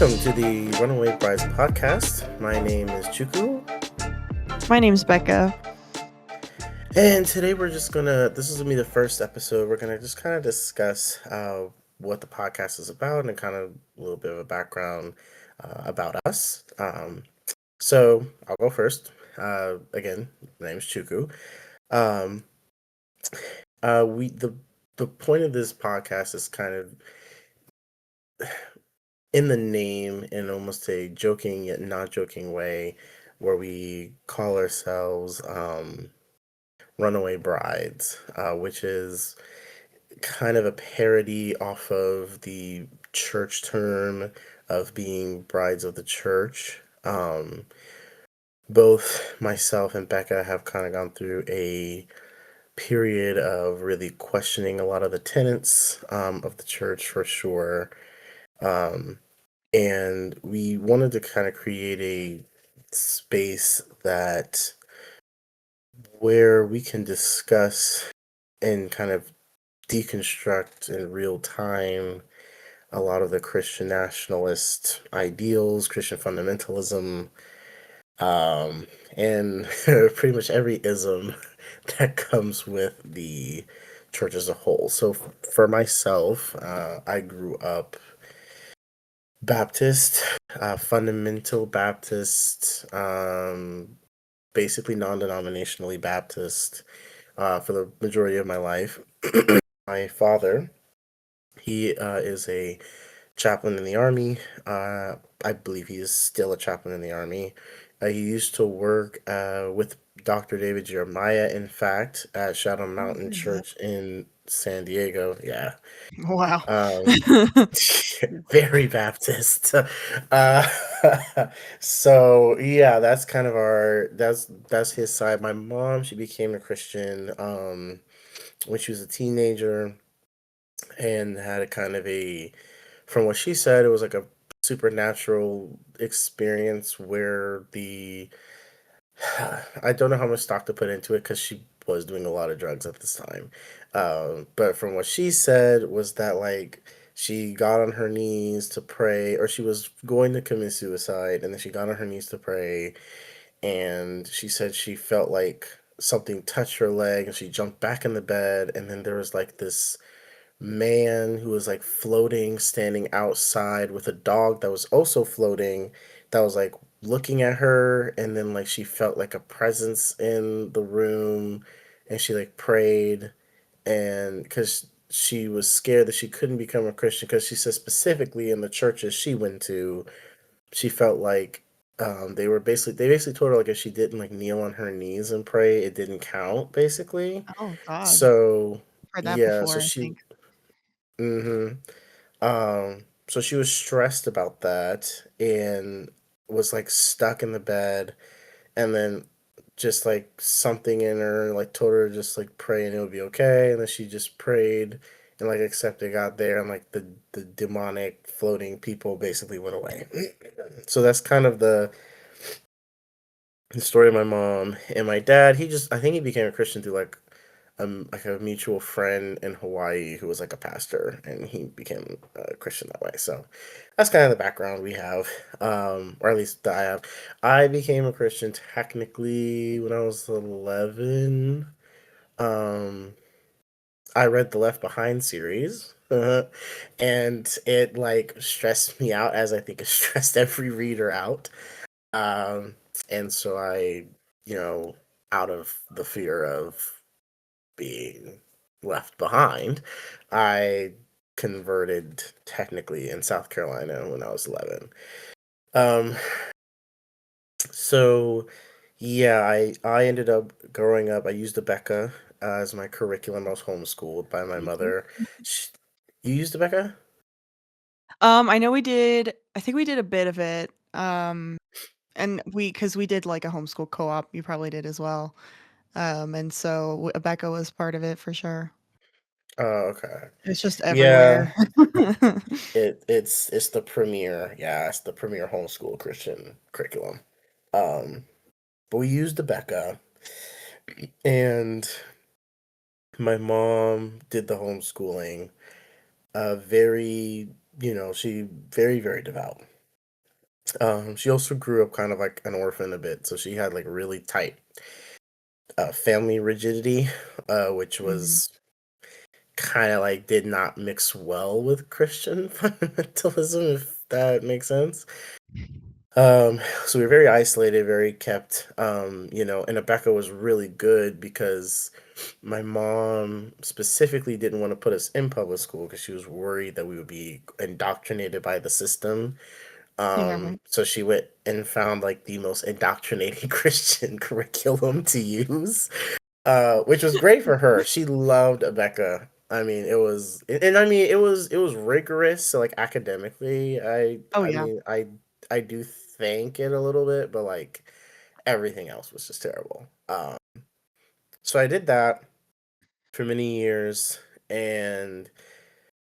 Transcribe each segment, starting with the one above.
Welcome to the Runaway Brides Podcast. My name is Chukwu, My name's Becca. and today this is gonna be the first episode. We're gonna just kind of discuss what the podcast is about and kind of a little bit of a background about us. So I'll go first. Again, my name is Chukwu. Um, we the point of this podcast is kind of in the name in almost a joking yet not joking way, where we call ourselves Runaway Brides, which is kind of a parody off of the church term of being brides of the church. Both myself and Becca have kind of gone through a period of really questioning a lot of the tenets of the church for sure. Um, and we wanted to kind of create a space that where we can discuss and kind of deconstruct in real time a lot of the Christian nationalist ideals, Christian fundamentalism, and pretty much every ism that comes with the church as a whole. So for myself, I grew up Baptist, fundamental Baptist, basically non-denominationally Baptist for the majority of my life. My father, he is a chaplain in the army. I believe he is still a chaplain in the army. He used to work with Dr. David Jeremiah, in fact, at Shadow Oh, Mountain there's that. Church in San Diego. Yeah. Wow. Um, very Baptist. Uh, so yeah, that's kind of that's his side. My mom, she became a Christian when she was a teenager and had a kind of a, from what she said, it was like a supernatural experience where the I don't know how much stock to put into it because she was doing a lot of drugs at this time. But from what she said was that like she got on her knees to pray, or she was going to commit suicide, and then she got on her knees to pray, and she said she felt like something touched her leg, and she jumped back in the bed, and then there was like this man who was like floating, standing outside with a dog that was also floating, that was like looking at her, and then like she felt like a presence in the room, and she like prayed, and because she was scared that she couldn't become a Christian, because she said specifically in the churches she went to, she felt like they basically told her like if she didn't like kneel on her knees and pray, it didn't count basically. Oh God. So I've heard that yeah, so before, I she think. mm-hmm. So she was stressed about that and was like stuck in the bed, and then just like something in her like told her to just like pray and it would be okay, and then she just prayed and like accepted God there, and like the demonic floating people basically went away. So that's kind of the story of my mom. And my dad, he just, I think he became a Christian through like a mutual friend in Hawaii who was like a pastor, and he became a Christian that way. So that's kind of the background we have, or at least that I have. I became a Christian technically when I was 11. Um, I read the Left Behind series, and it like stressed me out, as I think it stressed every reader out. Um, and so you know, out of the fear of being left behind, I converted technically in South Carolina when I was 11. Um, so yeah, I ended up growing up. I used the Becca as my curriculum. I was homeschooled by my Mhm. mother. Sh You used the Becca? I know we did. I think we did a bit of it. And because we did like a homeschool co-op. You probably did as well. And so Becca was part of it for sure. Oh, okay. It's just Yeah, everywhere. it's the premier. Yeah, it's the premier homeschool Christian curriculum. Um, but we used the Becca, and my mom did the homeschooling. Very, she very, very devout. She also grew up kind of like an orphan a bit, so she had like really tight family rigidity, which Mhm. was kind of like did not mix well with Christian fundamentalism, if that makes sense. So we were very isolated, very kept, and Becca was really good because my mom specifically didn't want to put us in public school because she was worried that we would be indoctrinated by the system. Yeah, right. So she went and found like the most indoctrinating Christian curriculum to use, which was great for her. She loved Becca. I mean, it was rigorous. So like academically, Oh, I yeah. mean, I do thank it a little bit, but like everything else was just terrible. So I did that for many years, and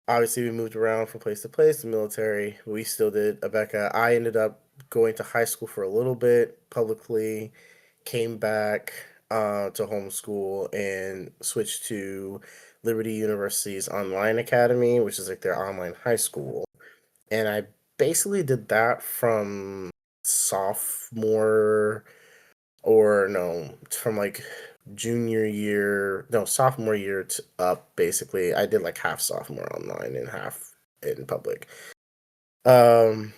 obviously we moved around from place to place. The military, we still did Becca. I ended up going to high school for a little bit publicly, came back to homeschool and switched to Liberty University's online academy, which is like their online high school. And I basically did that from sophomore or no, from like junior year, no, sophomore year to up, basically. I did like half sophomore online and half in public. Um,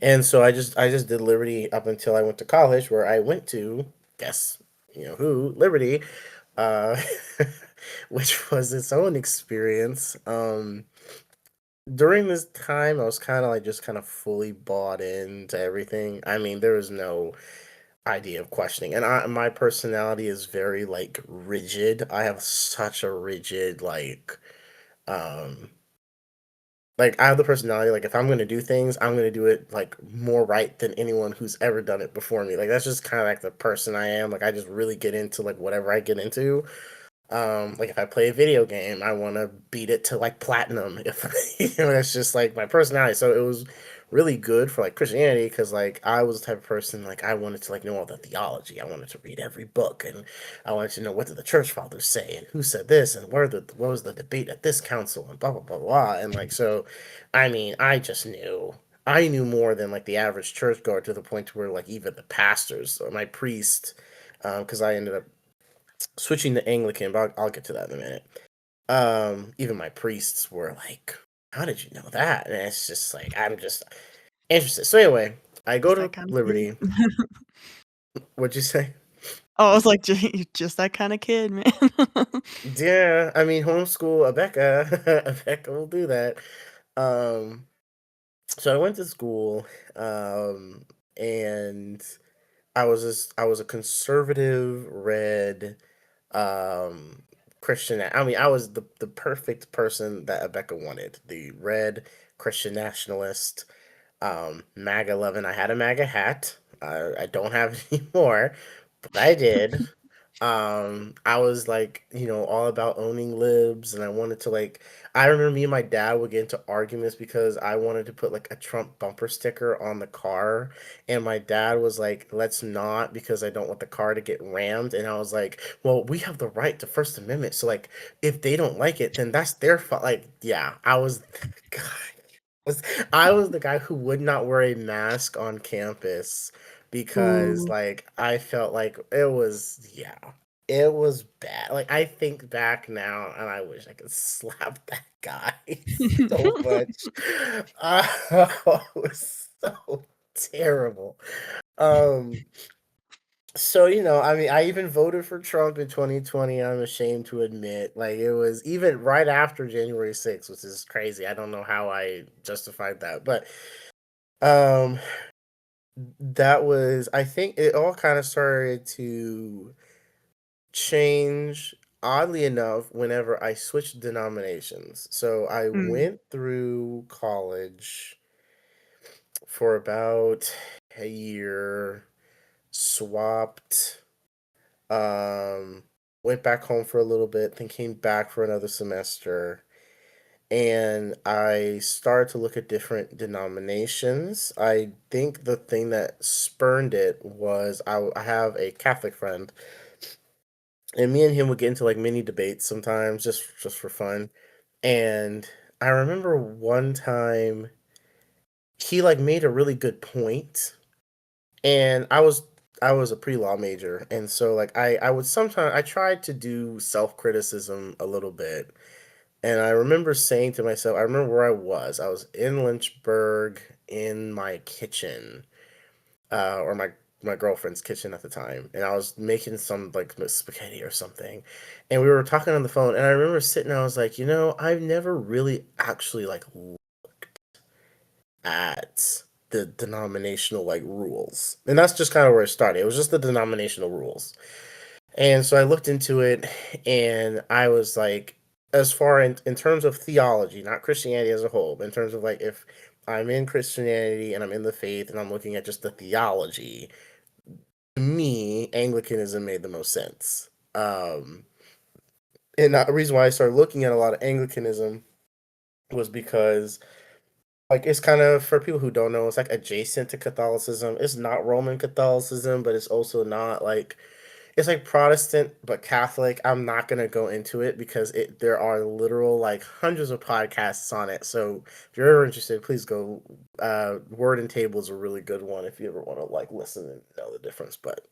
and so I just did Liberty up until I went to college, where I went to, guess, who, Liberty, uh, which was its own experience. During this time, I was kind of like just kind of fully bought into everything. I mean, there was no idea of questioning, and my personality is very like rigid. I have such a rigid um like I have the personality, like if I'm gonna do things, I'm gonna do it like more right than anyone who's ever done it before me. Like that's just kind of like the person I am. Like I just really get into like whatever I get into. Like if I play a video game, I want to beat it to like platinum. If that's just like my personality. So it was really good for like Christianity because like I was the type of person like I wanted to like know all the theology. I wanted to read every book and I wanted to know what did the church fathers say and who said this and what was the debate at this council and blah blah blah blah. And like so, I mean, I just knew. I knew more than like the average churchgoer to the point where like even the pastors or my priest, because I ended up switching to Anglican, but I'll get to that in a minute. Even my priests were like, "How did you know that?" And it's just like I'm just interested. So anyway, I go Just that to kinda kid. Liberty. What'd you say? Oh, I was like, "You're just that kinda kid, man." Yeah, I mean homeschool a Becca. A Becca will do that. Um, so I went to school, um, and I was a conservative, red, um Christian. I mean, I was the perfect person that Becca wanted. The red Christian nationalist, MAGA loving. I had a MAGA hat. I don't have it anymore, but I did. I was like, all about owning libs, and I wanted to like. I remember me and my dad would get into arguments because I wanted to put like a Trump bumper sticker on the car, and my dad was like, "Let's not," because I don't want the car to get rammed. And I was like, "Well, we have the right to First Amendment, so like, if they don't like it, then that's their fault." Like, yeah, I was, God, was I was the guy who would not wear a mask on campus because Ooh. like I felt like it was, yeah, it was bad. Like I think back now and I wish I could slap that guy so much. It was so terrible. Um so, I mean, I even voted for Trump in 2020. I'm ashamed to admit. Like, it was even right after January 6th, which is crazy. I don't know how I justified that. But um, that was, I think it all kind of started to change, oddly enough, whenever I switched denominations. So I Mm, went through college for about a year, swapped. Um, Went back home for a little bit, then came back for another semester, and I started to look at different denominations. I think the thing that spurned it was I have a Catholic friend, and me and him would get into like mini debates sometimes, just for fun. And I remember one time he like made a really good point, and I was a pre-law major, and so like I would sometimes I tried to do self-criticism a little bit. And I remember saying to myself, I remember where I was. I was in Lynchburg in my kitchen, or my girlfriend's kitchen at the time, and I was making some like spaghetti or something, and we were talking on the phone. And I remember sitting, I was like, I've never really actually like at the denominational like rules, and that's just kind of where it started. It was just the denominational rules. And so I looked into it, and I was like, as far in terms of theology, not Christianity as a whole, but in terms of like if I'm in Christianity and I'm in the faith and I'm looking at just the theology, to me, Anglicanism made the most sense. And the reason why I started looking at a lot of Anglicanism was because like it's kind of, for people who don't know, it's like adjacent to Catholicism. It's not Roman Catholicism, but it's also not like, it's like Protestant but Catholic. I'm not gonna go into it because there are literal like hundreds of podcasts on it. So if you're ever interested, please go. Word and Table is a really good one if you ever want to like listen and know the difference. But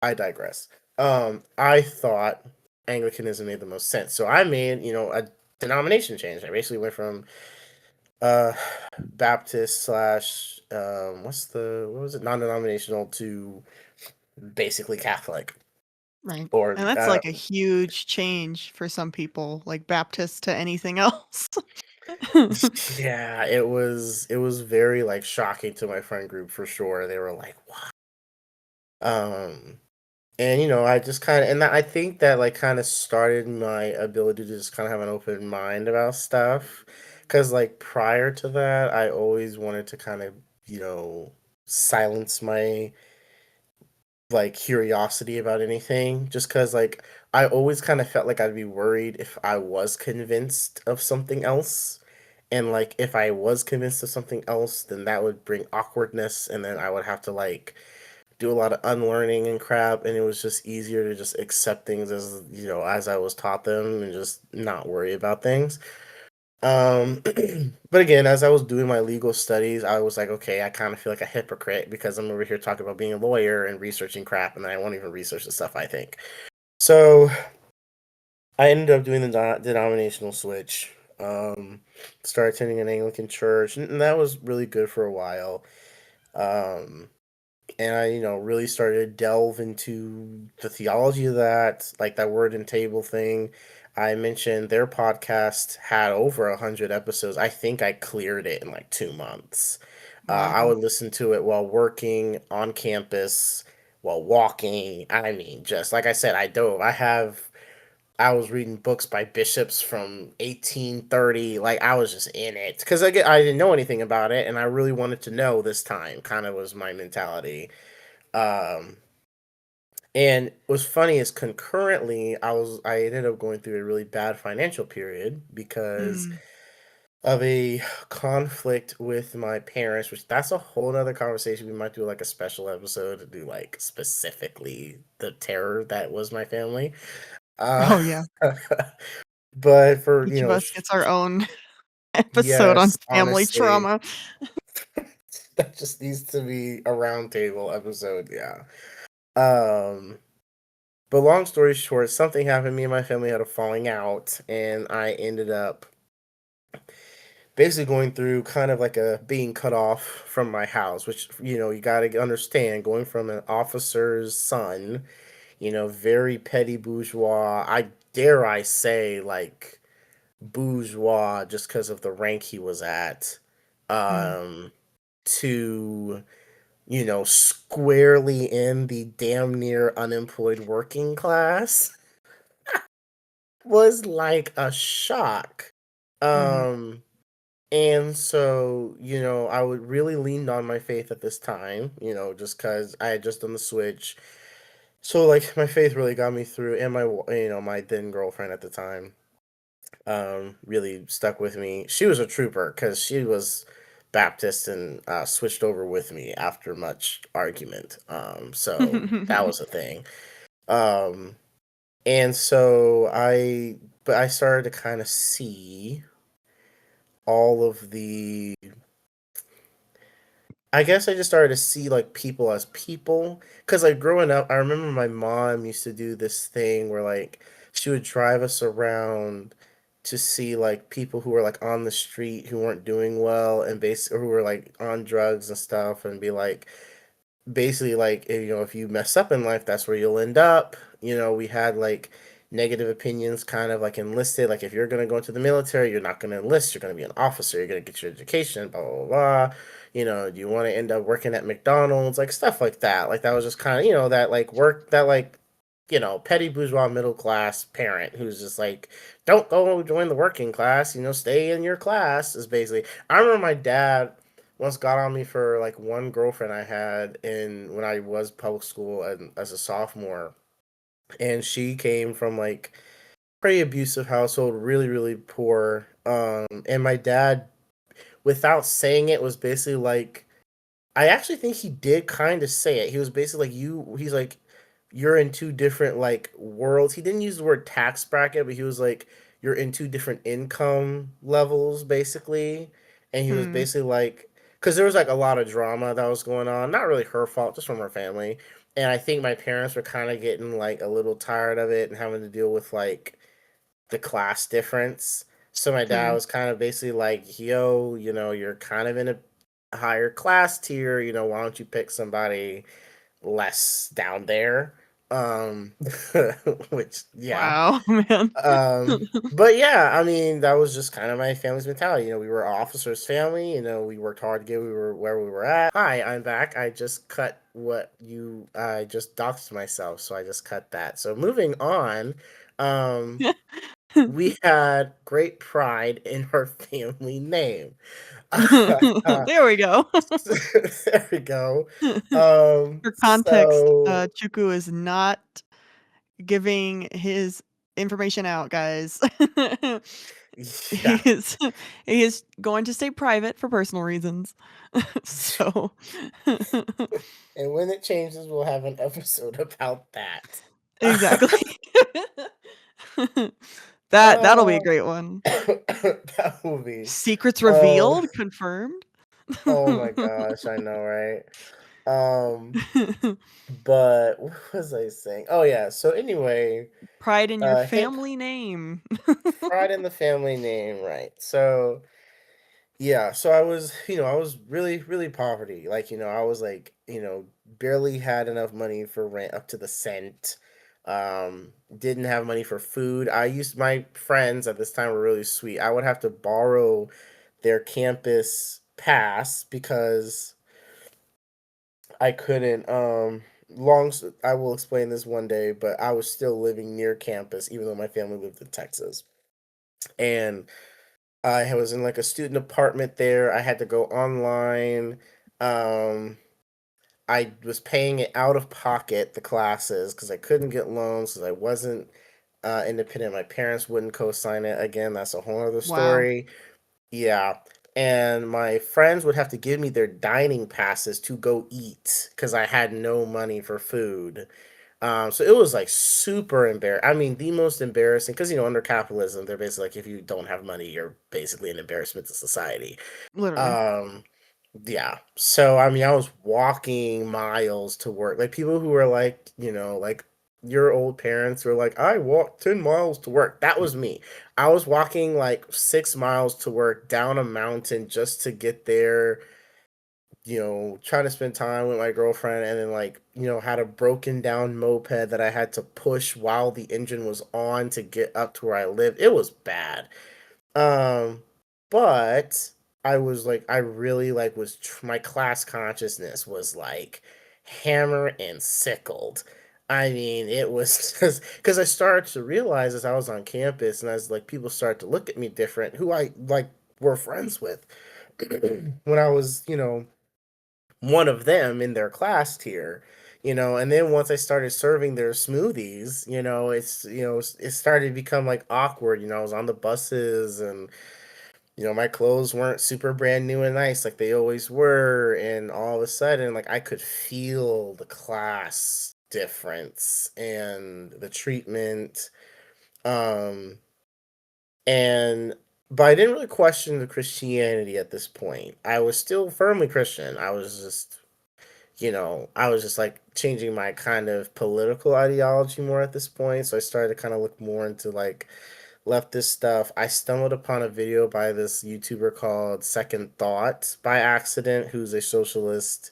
I digress. I thought Anglicanism made the most sense, so I made a denomination change. I basically went from uh Baptist slash what was it, non-denominational, to basically Catholic. Right. Or And that's like a huge change for some people, like Baptist to anything else. yeah, it was very like shocking to my friend group for sure. They were like, "What?" And I just kind of, and I think that like kind of started my ability to just kind of have an open mind about stuff. Because like prior to that, I always wanted to kind of, you know, silence my like curiosity about anything, just because like I always kind of felt like I'd be worried if I was convinced of something else. And like if I was convinced of something else, then that would bring awkwardness, and then I would have to like do a lot of unlearning and crap, and it was just easier to just accept things as as I was taught them, and just not worry about things. um but again, as I was doing my legal studies, I was like, okay, I kind of feel like a hypocrite because I'm over here talking about being a lawyer and researching crap, and then I won't even research the stuff I think. So I ended up doing the denominational switch. Started attending an Anglican church, and that was really good for a while. um and I, really started to delve into the theology of that, like that word and table thing. I mentioned their podcast had over 100 episodes. I think I cleared it in like 2 months. I Wow. would listen to it while working on campus, while walking. I mean, just like I said, I dove. I was reading books by bishops from 1830. Like I was just in it because I didn't know anything about it, and I really wanted to know this time. Kind of was my mentality. Um, and what's funny is concurrently, I ended up going through a really bad financial period because Mm. of a conflict with my parents, which that's a whole other conversation. We might do like a special episode to do like specifically the terror that was my family. Uh, Oh, yeah. but for, Each of us gets our own episode on yes, family honestly, trauma. that just needs to be a roundtable episode. Yeah. Um, But long story short, something happened. Me and my family had a falling out, and I ended up basically going through kind of like a being cut off from my house, which, you got to understand, going from an officer's son, very petty bourgeois. I say, like, bourgeois just because of the rank he was at, Mm. um, to, squarely in the damn near unemployed working class was like a shock. Mhm. Um, and so, I would really leaned on my faith at this time, just because I had just done the switch. So, like, my faith really got me through, and my then girlfriend at the time, really stuck with me. She was a trooper because she was Baptist and switched over with me after much argument. So that was a thing. Um, and so but I started to kind of see all of the I guess I just started to see like people as people. Because like growing up, I remember my mom used to do this thing where like she would drive us around to see like people who were like on the street who weren't doing well and basically who were like on drugs and stuff and be like, basically like if you mess up in life, that's where you'll end up. We had like negative opinions kind of like enlisted, like if you're going to go into the military, you're not going to enlist, you're going to be an officer, you're going to get your education, blah blah blah. Do you want to end up working at McDonald's, like stuff like that. Like that was just kind of that like work that like petty bourgeois middle class parent who's just like, don't go join the working class, stay in your class, is basically. I remember my dad once got on me for like one girlfriend I had in when I was public school and as a sophomore, and she came from like pretty abusive household, really really poor. And my dad, without saying it, was basically like, I actually think he did kind of say it. He was basically like, he's like, you're in two different like worlds. He didn't use the word tax bracket, but he was like, you're in two different income levels, basically. And he was Hmm. basically like, because there was like a lot of drama that was going on. Not really her fault, just from her family. And I think my parents were kind of getting like a little tired of it and having to deal with like the class difference. So my dad Hmm. was kind of basically like, yo, you're kind of in a higher class tier, why don't you pick somebody less down there? Um, which, yeah. Wow, man. But yeah, I mean, that was just kind of my family's mentality. We were officers' family, we worked hard to get we were where we were at. Hi, I'm back. I just cut I just doxed myself, so I just cut that. So moving on, um, we had great pride in our family name. There we go. There we go. For context, So Chukwu is not giving his information out, guys. He yeah, is he is going to stay private for personal reasons. So and when it changes, we'll have an episode about that. exactly. That'll be a Uh, great one. that movie. Secrets Um, revealed, confirmed. oh my gosh, I know, right? Um, but what was I saying? Oh yeah. So anyway, Pride in your hip family name. pride in the family name, right? So yeah, so I was really, really poverty. Like, I was like, barely had enough money for rent up to the cent. Didn't have money for food. My friends at this time were really sweet. I would have to borrow their campus pass because I couldn't, I will explain this one day, but I was still living near campus, even though my family lived in Texas. And I was in like a student apartment there. I had to go online. Um, I was paying it out of pocket, the classes, because I couldn't get loans because I wasn't independent. My parents wouldn't co-sign it. Again, that's a whole other Wow, story. Yeah. And my friends would have to give me their dining passes to go eat because I had no money for food. So it was like super embarrassing. I mean, the most embarrassing because under capitalism, they're basically like, if you don't have money, you're basically an embarrassment to society. literally. Um, yeah. So I mean, I was walking miles to work. Like people who were like, like your old parents were like, I walked 10 miles to work. That was me. I was walking like 6 miles to work down a mountain just to get there, trying to spend time with my girlfriend, and then like, had a broken down moped that I had to push while the engine was on to get up to where I lived. It was bad. Um, but I was like, I really like my class consciousness was like hammer and sickled. I mean, it was just because I started to realize as I was on campus and as like people started to look at me different, who I like were friends with when I was, one of them in their class tier, and then once I started serving their smoothies, it started to become like awkward. I was on the buses and my clothes weren't super brand new and nice like they always were, and all of a sudden like I could feel the class difference and the treatment. Um and but I didn't really question the Christianity at this point. I was still firmly Christian. I was just, I was just like changing my kind of political ideology more at this point. So I started to kind of look more into like leftist stuff. I stumbled upon a video by this YouTuber called Second Thought by accident, who's a socialist.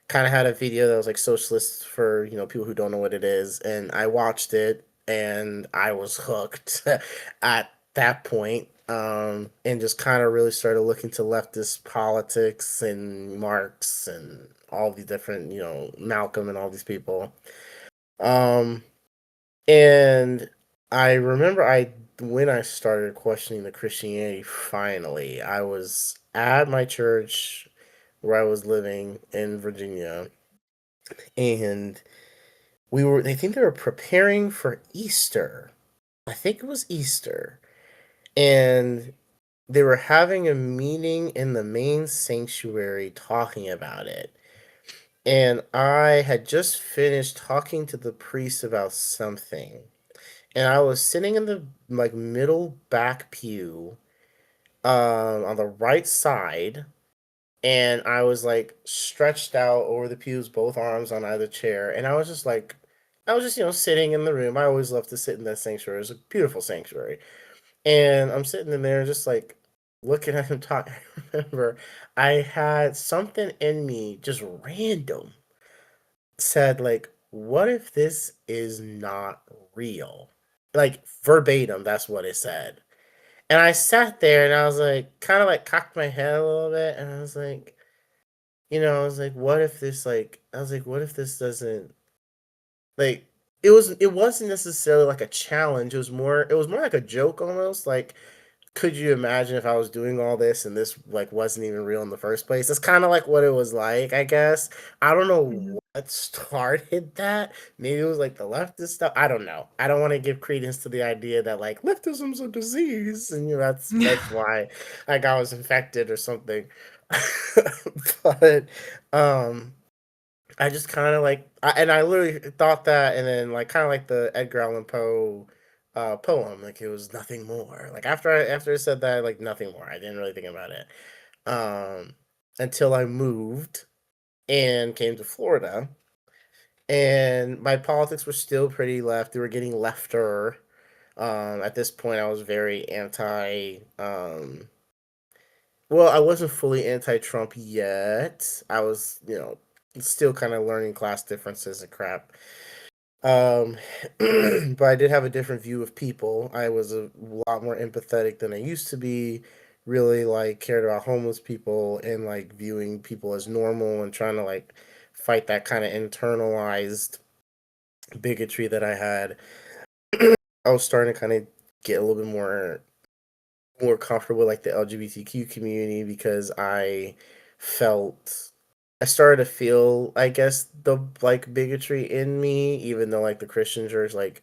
Kind of had a video that was like socialist for, people who don't know what it is. And I watched it and I was hooked at that point. And just kind of really started looking to leftist politics and Marx and all these different, Malcolm and all these people. Um, and I remember when I started questioning the Christianity finally, I was at my church where I was living in Virginia, and I think they were preparing for Easter. I think it was Easter. And they were having a meeting in the main sanctuary talking about it. And I had just finished talking to the priest about something. And I was sitting in the like middle back pew, on the right side, and I was like stretched out over the pews, both arms on either chair, and I was just sitting in the room. I always love to sit in that sanctuary. It's a beautiful sanctuary, and I'm sitting in there just like looking at him talk. I remember I had something in me, just random, said like, "What if this is not real?" Like verbatim, that's what it said. And I sat there and I was like, kind of like cocked my head a little bit, and I was like, I was like, what if this like, I was like, what if this doesn't like, it wasn't necessarily like a challenge. It was more like a joke almost. Like, could you imagine if I was doing all this and this like wasn't even real in the first place? That's kind of like what it was like, I guess. I don't Mhm. know what started that. Maybe it was like the leftist stuff. I don't know. I don't want to give credence to the idea that like leftism's a disease and that's why like I was infected or something. But um I just kind of like, and I literally thought that, and then like kind of like the Edgar Allan Poe poem, like it was nothing more. Like after I said that, like nothing more. I didn't really think about it until I moved and came to Florida, and my politics were still pretty left. They were getting lefter. At this point, I was very anti. Well, I wasn't fully anti-Trump yet. I was, still kind of learning class differences and crap. Um, but I did have a different view of people. I was a lot more empathetic than I used to be. Really, like, cared about homeless people and like viewing people as normal and trying to like fight that kind of internalized bigotry that I had. I was starting to kind of get a little bit more comfortable with like the LGBTQ community because felt I started to feel, I guess, the like bigotry in me, even though like the Christian church like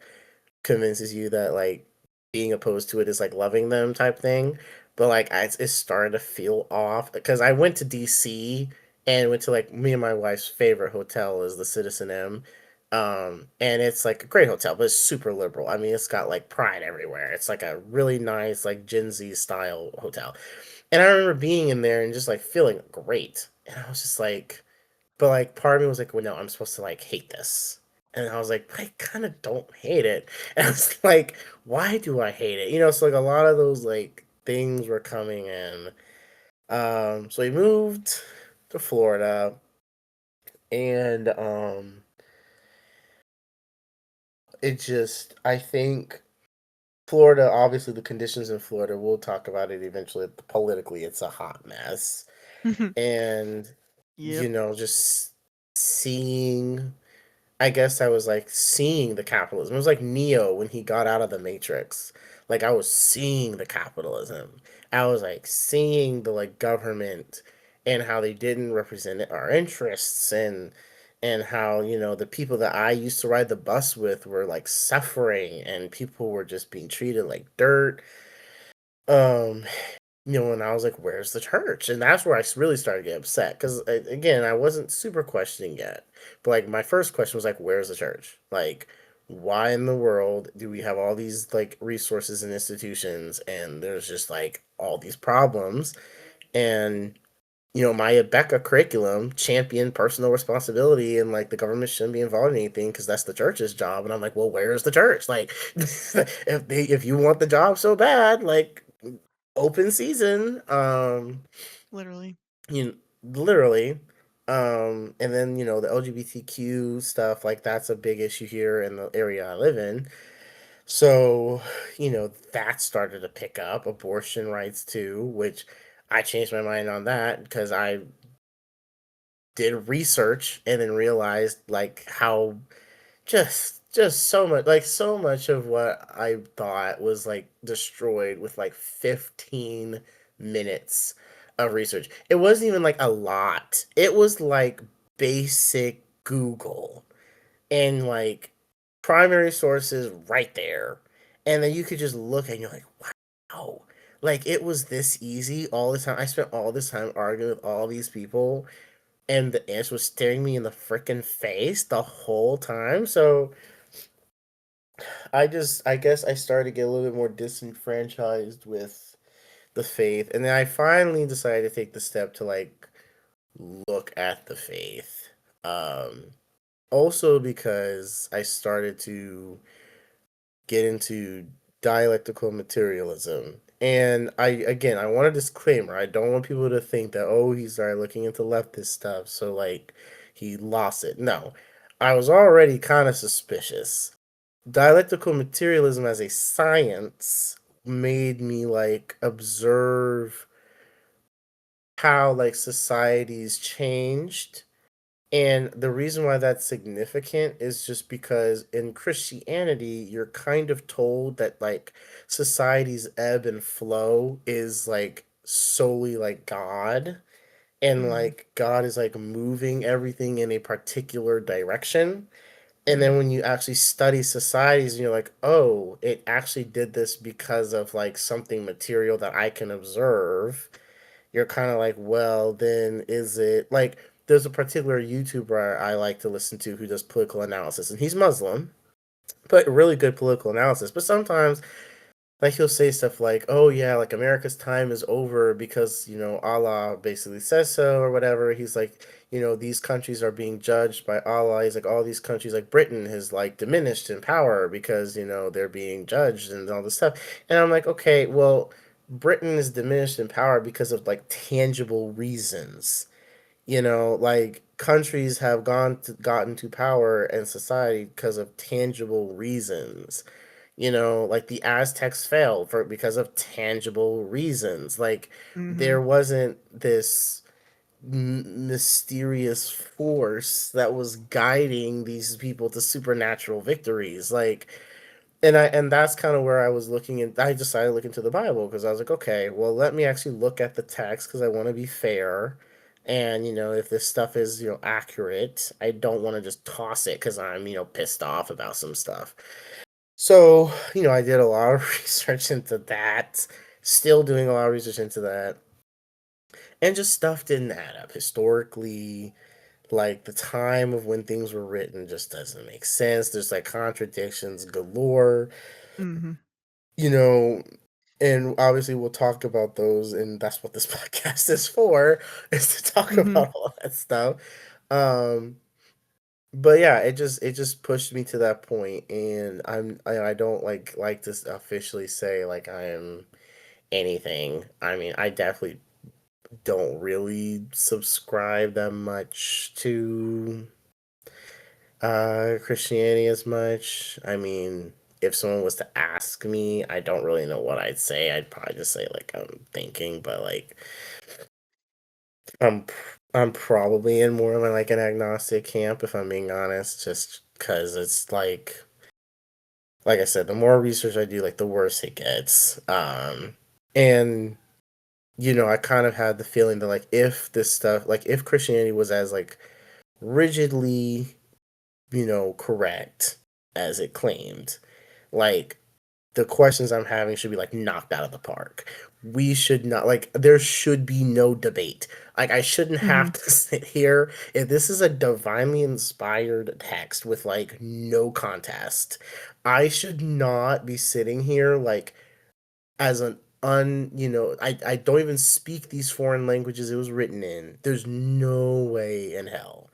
convinces you that like being opposed to it is like loving them type thing. But like it started to feel off because I went to DC and went to like me and my wife's favorite hotel is the Citizen M. And it's like a great hotel, but it's super liberal. I mean, it's got like pride everywhere. It's like a really nice, like Gen Z style hotel. And I remember being in there and just like feeling great. And I was just like, but like part of me was like, well, no, I'm supposed to like hate this. And I was like, but I kind of don't hate it. And I was like, why do I hate it? So like a lot of those like things were coming in. So we moved to Florida, and it just I think Florida, obviously the conditions in Florida, we'll talk about it eventually. Politically, it's a hot mess. And Yep. just seeing, I guess I was like seeing the capitalism. It was like Neo when he got out of the Matrix. Like I was seeing the capitalism. I was like seeing the like government and how they didn't represent our interests, and how, the people that I used to ride the bus with were like suffering and people were just being treated like dirt. Um and I was like, where's the church? And that's where I really started to get upset because, again, I wasn't super questioning yet. But, like, my first question was, like, where's the church? Like, why in the world do we have all these like resources and institutions and there's just like all these problems? And my Becca curriculum championed personal responsibility and like the government shouldn't be involved in anything because that's the church's job. And I'm like, well, where's the church? Like, if you want the job so bad, like, open season. Literally. You know, literally. And then the LGBTQ stuff, like that's a big issue here in the area I live in. So, that started to pick up abortion rights too, which I changed my mind on that because I did research and then realized like how just so much of what I thought was like destroyed with like 15 minutes of research. It wasn't even like a lot. It was like basic Google and like primary sources right there. And then you could just look and you're like, wow. Like it was this easy all the time. I spent all this time arguing with all these people and the answer was staring me in the freaking face the whole time. So I guess I started to get a little bit more disenfranchised with the faith, and then I finally decided to take the step to like look at the faith. Um, Also because I started to get into dialectical materialism. And I want a disclaimer. I don't want people to think that, oh, he started looking into leftist stuff, so like he lost it. No. I was already kind of suspicious. Dialectical materialism as a science made me like observe how like societies changed, and the reason why that's significant is just because in Christianity, you're kind of told that like society's ebb and flow is like solely like God, and Mm-hmm. like God is like moving everything in a particular direction. And Mm-hmm. then when you actually study societies and you're like, oh, it actually did this because of like something material that I can observe, you're kind of like, well, then is it like there's a particular YouTuber I like to listen to who does political analysis, and he's Muslim, but really good political analysis. But sometimes, like, he'll say stuff like, oh, yeah, like America's time is over because, Allah basically says so or whatever. He's like, these countries are being judged by Allah. He's like, all these countries, like Britain, has like diminished in power because, they're being judged and all this stuff. And I'm like, okay, well, Britain is diminished in power because of like tangible reasons. Like countries have gotten to power and society because of tangible reasons. Like the Aztecs fell for because of tangible reasons. Like Mm-hmm. there wasn't this mysterious force that was guiding these people to supernatural victories. Like and that's kind of where I was looking, and I decided to look into the Bible because I was like, okay, well, let me actually look at the text because I want to be fair. And if this stuff is accurate, I don't want to just toss it because I'm pissed off about some stuff. So I did a lot of research into that. Still doing a lot of research into that, and just stuff didn't add up historically. Like the time of when things were written just doesn't make sense. There's like contradictions galore. Mm-hmm. You know, and obviously we'll talk about those, and that's what this podcast is for, is to talk Mm-hmm. about all that stuff. Um, but yeah, it just pushed me to that point, and I don't like to officially say like I am anything. I mean, I definitely don't really subscribe that much to Christianity as much. I mean, if someone was to ask me, I don't really know what I'd say. I'd probably just say like I'm thinking, but like I'm I'm probably in more of like an agnostic camp if I'm being honest, just because it's like I said, the more research I do, like the worse it gets. And I kind of had the feeling that like if this stuff, like if Christianity was as like rigidly correct as it claimed, like the questions I'm having should be like knocked out of the park. We should not like there should be no debate. Like I shouldn't have Mhm. to sit here if this is a divinely inspired text with like no contest. I should not be sitting here like as an I don't even speak these foreign languages it was written in. There's no way in hell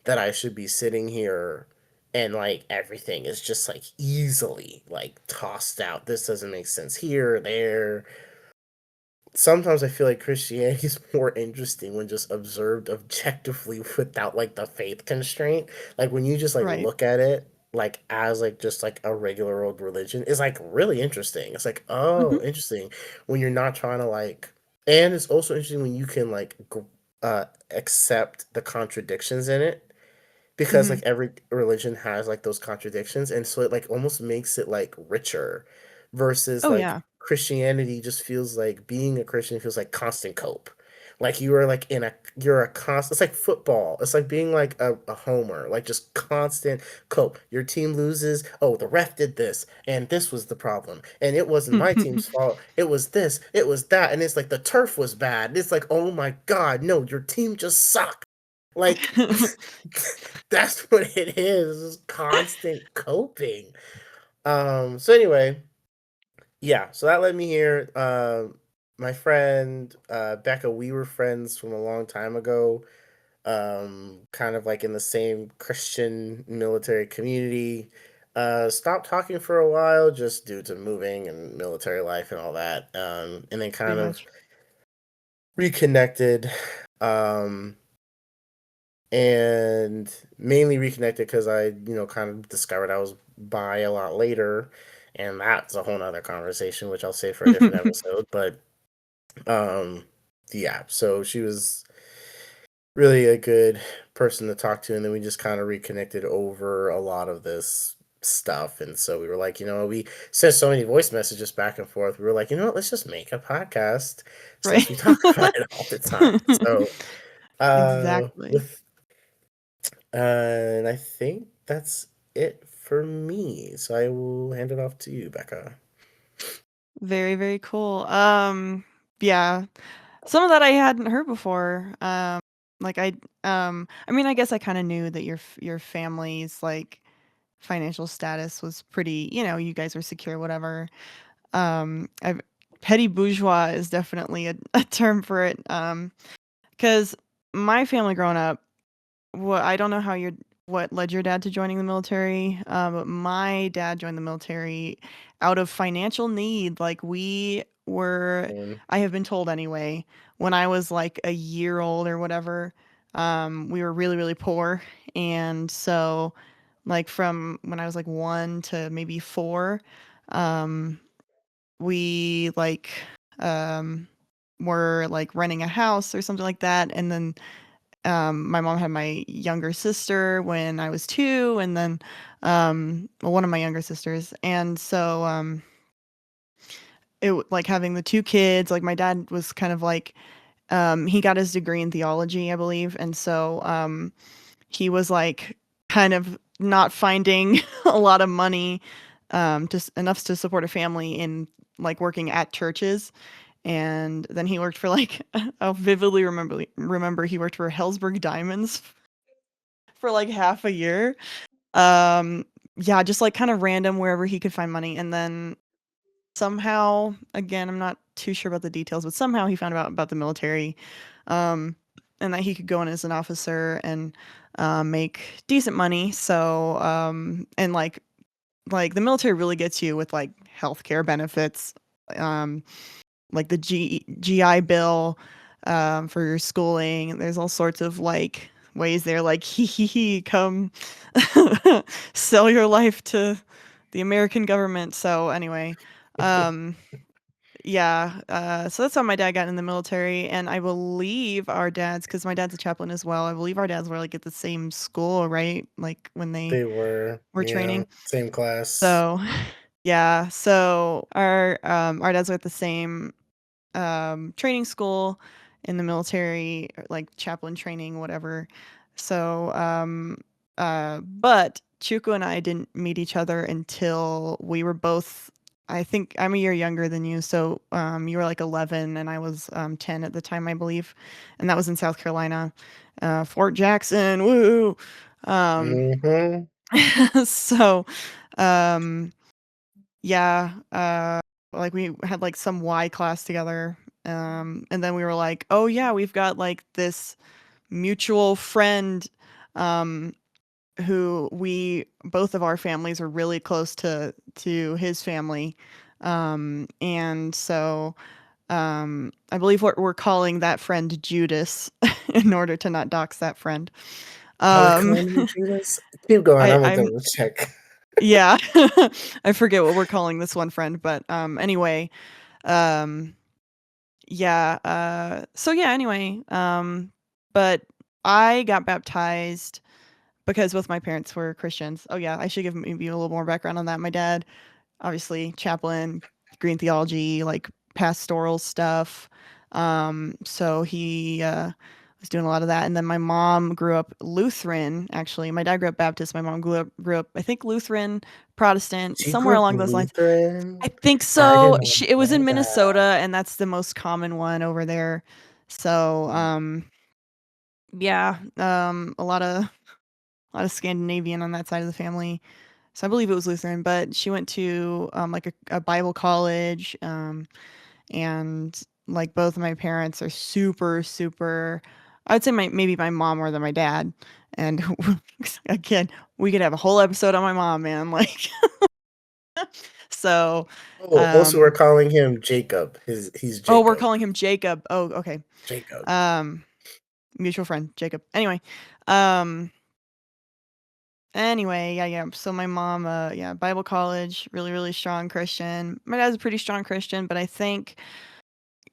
that I should be sitting here and like everything is just like easily like tossed out. This doesn't make sense here, there. Sometimes I feel like Christianity is more interesting when just observed objectively without like the faith constraint. Like when you just like Right. look at it like as like just like a regular old religion is like really interesting. It's like, oh, Mhm. interesting when you're not trying to like and it's also interesting when you can like accept the contradictions in it because like Mhm. every religion has like those contradictions and so it like almost makes it like richer versus Oh, like yeah. Christianity just feels like being a Christian feels like constant cope. Like you are like in a you're a constant it's like football. It's like being like a homer, like just constant cope. Your team loses, oh the ref did this and this was the problem. And it wasn't my team's fault. It was this, it was that, and it's like the turf was bad. It's like, oh my god, no, your team just sucked. Like that's what it is constant coping. So anyway, yeah, so that led me here. My friend Becca, we were friends from a long time ago, kind of like in the same Christian military community. Stopped talking for a while just due to moving and military life and all that, and then Pretty kind of much. reconnected. um and mainly reconnected because I, kind of discovered I was bi a lot later, and that's a whole nother conversation, which I'll save for a different episode. But um, yeah, so she was really a good person to talk to, and then we just kind of reconnected over a lot of this stuff, and so we were like, we sent so many voice messages back and forth. We were like, let's just make a podcast Right. since we talk about it all the time. So Exactly. with and I think that's it for me. So I will hand it off to you, Becca. Very, very cool. Yeah. Some of that I hadn't heard before. Like I mean, I guess I kind of knew that your family's like financial status was pretty, you guys were secure, whatever. I've petty bourgeois is definitely a term for it. Because my family growing up, what I don't know what led your dad to joining the military, but my dad joined the military out of financial need. Like we were, And I have been told anyway, when I was like a year old or whatever, we were really, really poor. And so like from when I was like 1 to maybe 4, um, we um, were like renting a house or something like that. And then my mom had my younger sister when I was 2, and then well, one of my younger sisters. And so like having the 2 kids, like my dad was kind of like he got his degree in theology, I believe. And so he was like kind of not finding a lot of money just enough to support a family in like working at churches. And then he worked for like I'll vividly remember he worked for Hellsberg Diamonds for like half a year. Um, yeah, just like kind of random wherever he could find money. And then somehow, again, I'm not too sure about the details, but somehow he found out about the military, um, and that he could go in as an officer and make decent money. So, and like the military really gets you with like healthcare benefits, um, like the GI Bill, for your schooling. There's all sorts of like ways there, like come sell your life to the American government. So anyway, um, yeah, so that's how my dad got in the military, and I believe our dads, because my dad's a chaplain as well. I believe our dads were like at the same school, right? Like when they they were, were yeah, training. same class. So yeah, so our dads were at the same training school in the military, like chaplain training, whatever. So, but Chukwu and I didn't meet each other until we were both, I think I'm a year younger than you, so you were like 11 and I was 10 at the time, I believe, and that was in South Carolina, Fort Jackson, woo. Um, Mm-hmm. so, um, yeah, like we had like some Y class together, and then we were like, oh yeah, we've got like this mutual friend, um, who we both of our families are really close to his family, and so I believe what we're calling that friend Judas in order to not dox that friend. Are we Um, calling him Judas? Keep going. I'm gonna I'm double check. yeah, I forget what we're calling this one friend, but anyway, um, yeah, so yeah, anyway, but I got baptized because both my parents were Christians. Oh yeah, I should give maybe a little more background on that. My dad, obviously, chaplain, green theology, like pastoral stuff. So he was doing a lot of that. And then my mom grew up Lutheran, actually. My dad grew up Baptist. My mom grew up, I think, Lutheran, Protestant, She somewhere grew up along those lines. Lutheran. I think I did so. not It was in know that. Minnesota, and that's the most common one over there. So, yeah, a lot of Scandinavian on that side of the family. So I believe it was Lutheran, but she went to like a Bible college, and like both of my parents are super, super. I'd say maybe my mom more than my dad. And again, we could have a whole episode on my mom, man. Like, so, Oh, also we're um, calling him Jacob. He's oh, we're Jacob. calling him Jacob. Oh, okay. Jacob. Um, Mutual friend, Jacob. Um, Anyway, yeah, yeah. So my mom, yeah, Bible college, really, really strong Christian. My dad's a pretty strong Christian, but I think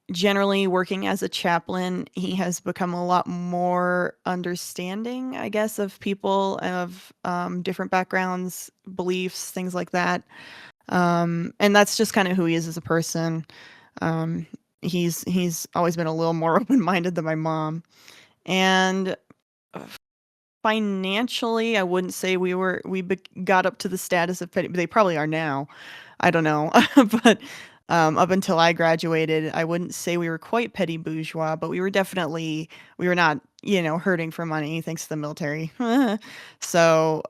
generally working as a chaplain, he has become a lot more understanding, I guess, of people of different backgrounds, beliefs, things like that. And that's just kind of who he is as a person. Um, he's always been a little more open minded than my mom, and financially, I wouldn't say we got up to the status of petty. They probably are now. I don't know, but up until I graduated, I wouldn't say we were quite petty bourgeois, but we were not, hurting for money thanks to the military. So,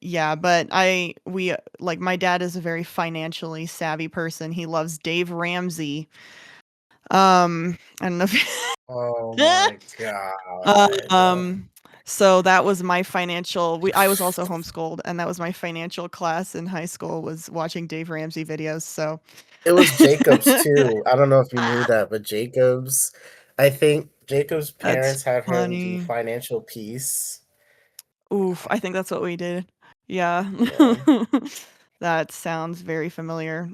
yeah, but like my dad is a very financially savvy person. He loves Dave Ramsey. I don't know if Oh my god. Um, so that was my financial I was also homeschooled, and that was my financial class in high school, was watching Dave Ramsey videos, so It was Jacob's too. I don't know if you knew that, but Jacob's, I think Jacob's That's parents had him do funny. financial peace. Oof, I think that's what we did. Yeah. Yeah. That sounds very familiar.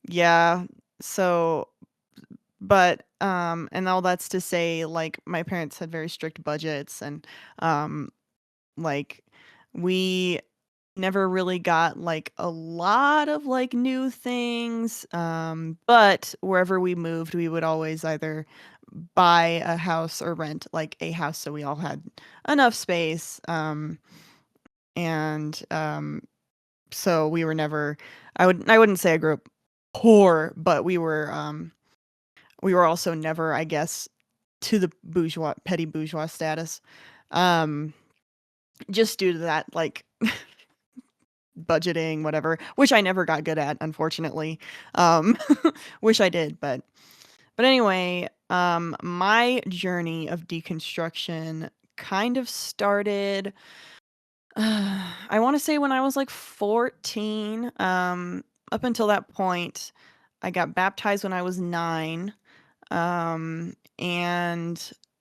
Yeah, so but, and all that's to say, like, my parents had very strict budgets, and, um, like, we never really got, like, a lot of, like, new things, but wherever we moved, we would always either buy a house or rent, like, a house so we all had enough space, and, so we were never I wouldn't say I grew up poor, but we were also never, I guess, to the petty bourgeois status, um, just due to that, like, budgeting, whatever, which I never got good at, unfortunately. Um, wish I did, but anyway, my journey of deconstruction kind of started. I want to say when I was like 14. Up until that point, I got baptized when I was 9. And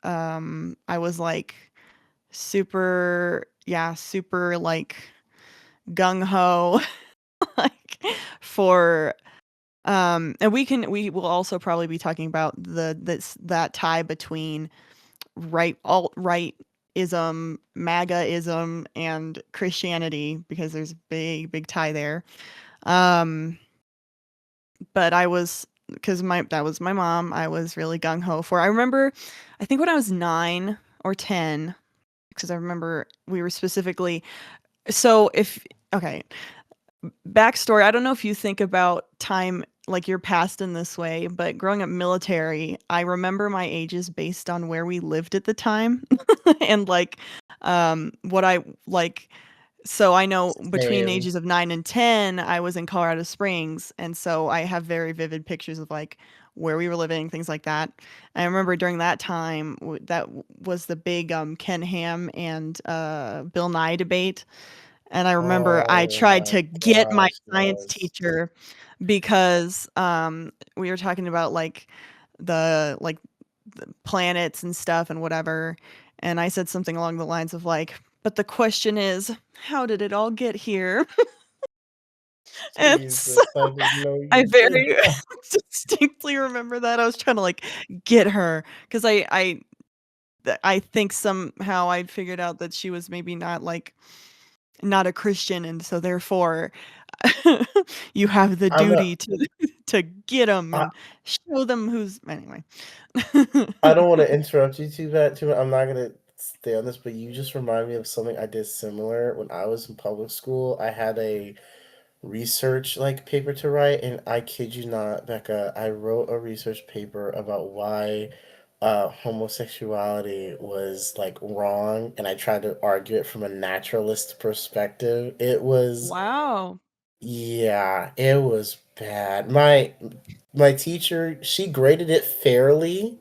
I was like super like gung ho like for and we will also probably be talking about that tie between alt right ism, MAGA ism, and Christianity, because there's a big tie there. Um, but I was because my that was my mom. I was really gung ho for. I remember, I think when I was 9 or 10, because I remember we were specifically. So if okay, backstory, I don't know if you think about time like your past in this way, but growing up military, I remember my ages based on where we lived at the time and like what I like so I know between the Same. ages of 9 and 10, I was in Colorado Springs, and so I have very vivid pictures of like where we were living, things like that. I remember during that time was the big Ken Ham and Bill Nye debate. And I remember I Oh tried my to get my gosh, science yes. teacher because, we were talking about, like, the planets and stuff and whatever, and I said something along the lines of, like, "But the question is, how did it all get here?" And so Jesus, I didn't know I you did very that. distinctly remember that. I was trying to, like, get her 'cause I think somehow I figured out that she was maybe not a Christian, and so therefore you have the I'm a duty to to get them I and show them who's anyway. I don't want to interrupt you too much. I'm not gonna stay on this, but you just remind me of something I did similar when I was in public school. I had a research like paper to write, and I kid you not, Becca, I wrote a research paper about why homosexuality was like wrong, and I tried to argue it from a naturalist perspective. It was Wow. Yeah, it was bad. My teacher, she graded it fairly,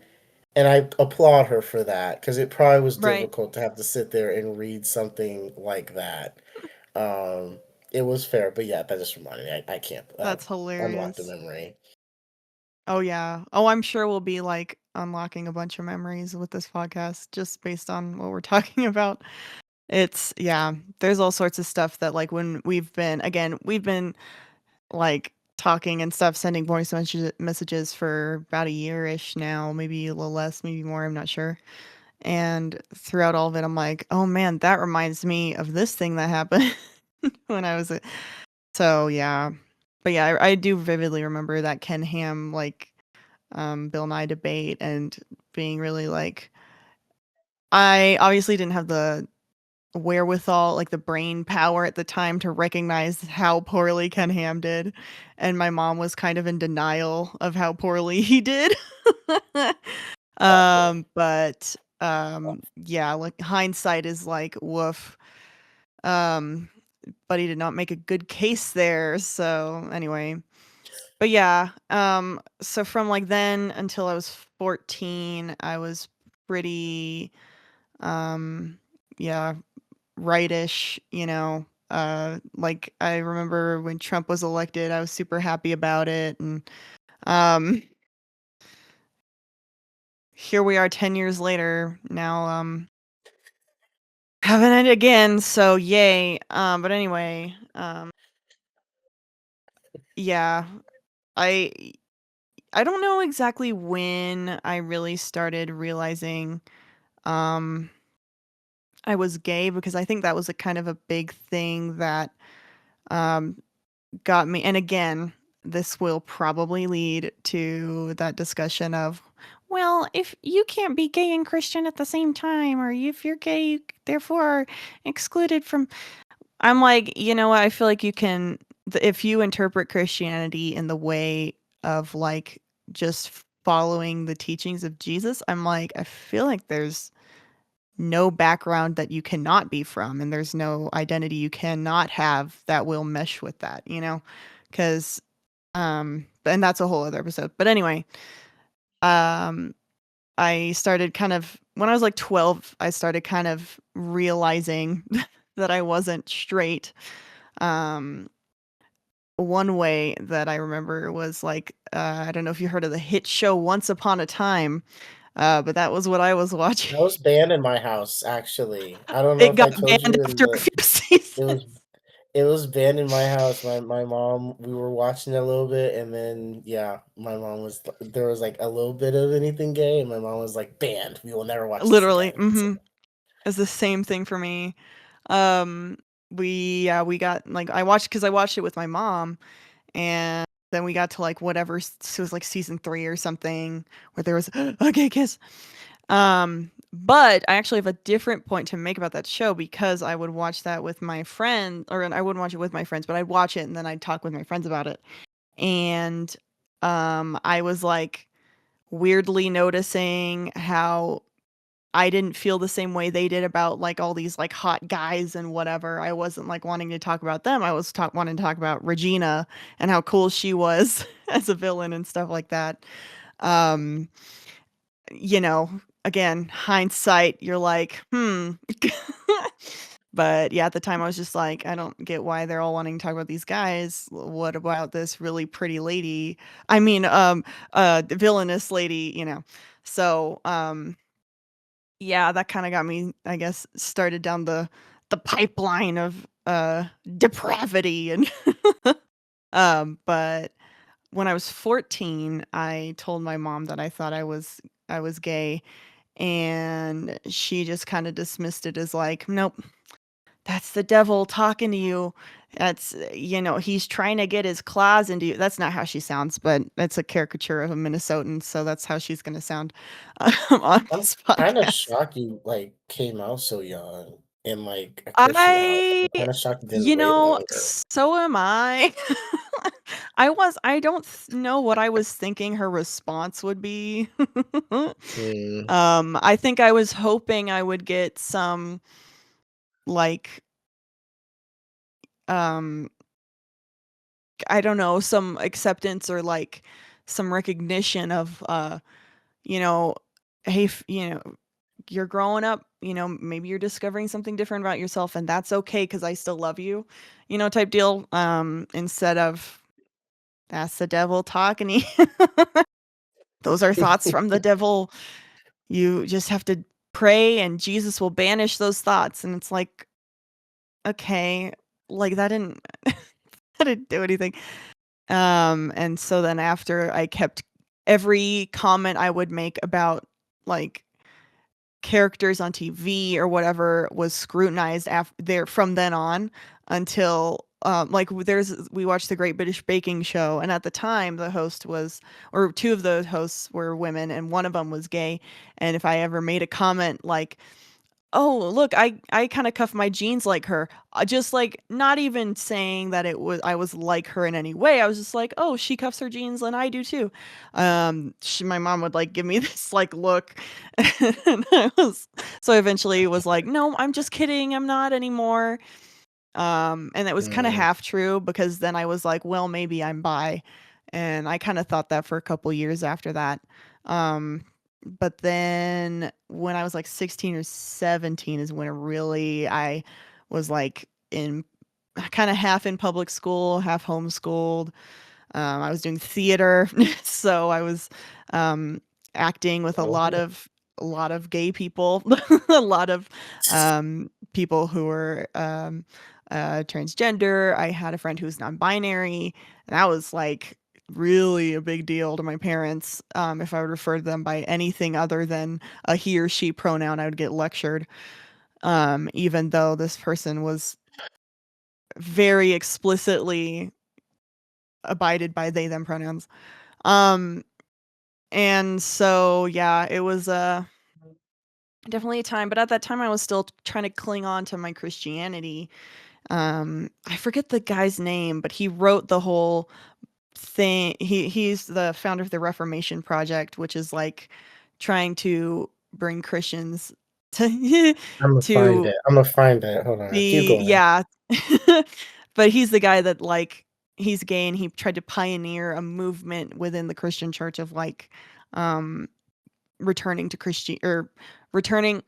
and I applaud her for that because it probably was Right. difficult to have to sit there and read something like that. Um, it was fair, but yeah, that just reminded me. I can't That's unlock the hilarious. memory. Oh, yeah. Oh, I'm sure we'll be, like, unlocking a bunch of memories with this podcast just based on what we're talking about. It's yeah, there's all sorts of stuff that, like, when we've been, like, talking and stuff, sending voice messages for about a year-ish now, maybe a little less, maybe more, I'm not sure. And throughout all of it, I'm like, "Oh, man, that reminds me of this thing that happened when I was a" so, yeah. But, yeah, I do vividly remember that Ken Ham, like, Bill Nye debate and being really, like I obviously didn't have the wherewithal, like, the brain power at the time to recognize how poorly Ken Ham did, and my mom was kind of in denial of how poorly he did. Awful. But, yeah, like, hindsight is like, "Woof." Um, but he did not make a good case there, so anyway. But yeah, so from, like, then until I was 14, I was pretty, um, yeah, rightish, like, I remember when Trump was elected, I was super happy about it, and, um, here we are 10 years later now, having it again, so yay, but anyway, yeah, I I don't know exactly when I really started realizing, um, I was gay because I think that was a kind of a big thing that, um got me and again, this will probably lead to that discussion of, "Well, if you can't be gay and Christian at the same time, or if you're gay, you therefore excluded from" I'm like, "You know what? I feel like you can if you interpret Christianity in the way of, like, just following the teachings of Jesus," I'm like, "I feel like there's no background that you cannot be from, and there's no identity you cannot have that will mesh with that," you know? 'Cause, and that's a whole other episode. But anyway, um, I started kind of when I was, like, 12, I started kind of realizing that I wasn't straight. Um, one way that I remember was, like, I don't know if you heard of the hit show Once Upon a Time, but that was what I was watching. That was banned in my house, actually. I don't know It if got I told banned you in after a the few it seasons. was it was banned in my house. My mom, we were watching it a little bit, and then yeah, my mom was there was like a little bit of anything gay, and my mom was like, "Banned. We will never watch this Literally, again." So mhm. It's the same thing for me. Um, we got like, I watched it with my mom, and then we got to, like, whatever it was, like, season 3 or something where there was a gay kiss, But I actually have a different point to make about that show because I would watch that with my friend, or I wouldn't watch it with my friends, but I'd watch it and then I'd talk with my friends about it. And I was like weirdly noticing how I didn't feel the same way they did about like all these like hot guys and whatever. I wasn't like wanting to talk about them. I was wanting to talk about Regina and how cool she was as a villain and stuff like that. Um, you know, again, hindsight, you're like, hmm. But yeah, at the time I was just like, I don't get why they're all wanting to talk about these guys. What about this really pretty lady? I mean, the villainous lady, you know. So, yeah, that kind of got me, I guess, started down the pipeline of depravity and but when I was 14, I told my mom that I thought I was gay, and she just kind of dismissed it as like, nope, that's the devil talking to you. That's, you know, he's trying to get his claws into you. That's not how she sounds, but it's a caricature of a Minnesotan, so that's how she's going to sound on I'm this kind of podcast. shocked you like came out so young in like a Christian house. I, I'm kind of shocked you didn't you wait know, longer. so am I. I don't know what I was thinking her response would be. Hmm. I think I was hoping I would get some like um I don't know, some acceptance or like some recognition of you know, hey, you know, you're growing up, you know, maybe you're discovering something different about yourself and that's okay cuz I still love you, you know, type deal, instead of that's the devil talking to you. Those are thoughts from the devil. You just have to pray and Jesus will banish those thoughts and it's like, okay, like that didn't that didn't do anything. And so then after I kept every comment I would make about like characters on TV or whatever was scrutinized there from then on until like we watched the Great British Baking Show, and at the time the host was, or two of the hosts were women and one of them was gay, and if I ever made a comment like, oh, look, I kinda cuff my jeans like her. Just, like, not even saying that I was like her in any way, I was just like, "Oh, she cuffs her jeans and I do too." My mom would, like, give me this, like, look, and I was so I eventually was like, "No, I'm just kidding, I'm not anymore." And it was kinda Hmm. half true because then I was like, "Well, maybe I'm bi," and I kinda thought that for a couple years after that. Um, but then when I was, like, 16 or 17 is when it really I was, like, in kinda half in public school, half homeschooled. I was doing theater, so I was, um, acting with Oh. a lot of gay people, a lot of, people who were, transgender. I had a friend who was non-binary, and that was, like, really a big deal to my parents. If I would refer to them by anything other than a he or she pronoun, I would get lectured, even though this person was very explicitly abided by they them pronouns. Um, and so, yeah, it was, definitely a time, but at that time, I was still trying to cling on to my Christianity. I forget the guy's name, but he wrote the whole thing. He's the founder of the Reformation Project, which is, like, trying to bring Christians to I'm gonna find to it. I'm gonna find it. Hold on. Keep be going. yeah. But he's the guy that, like, he's gay, and he tried to pioneer a movement within the Christian church of, like, um returning to Christian or returning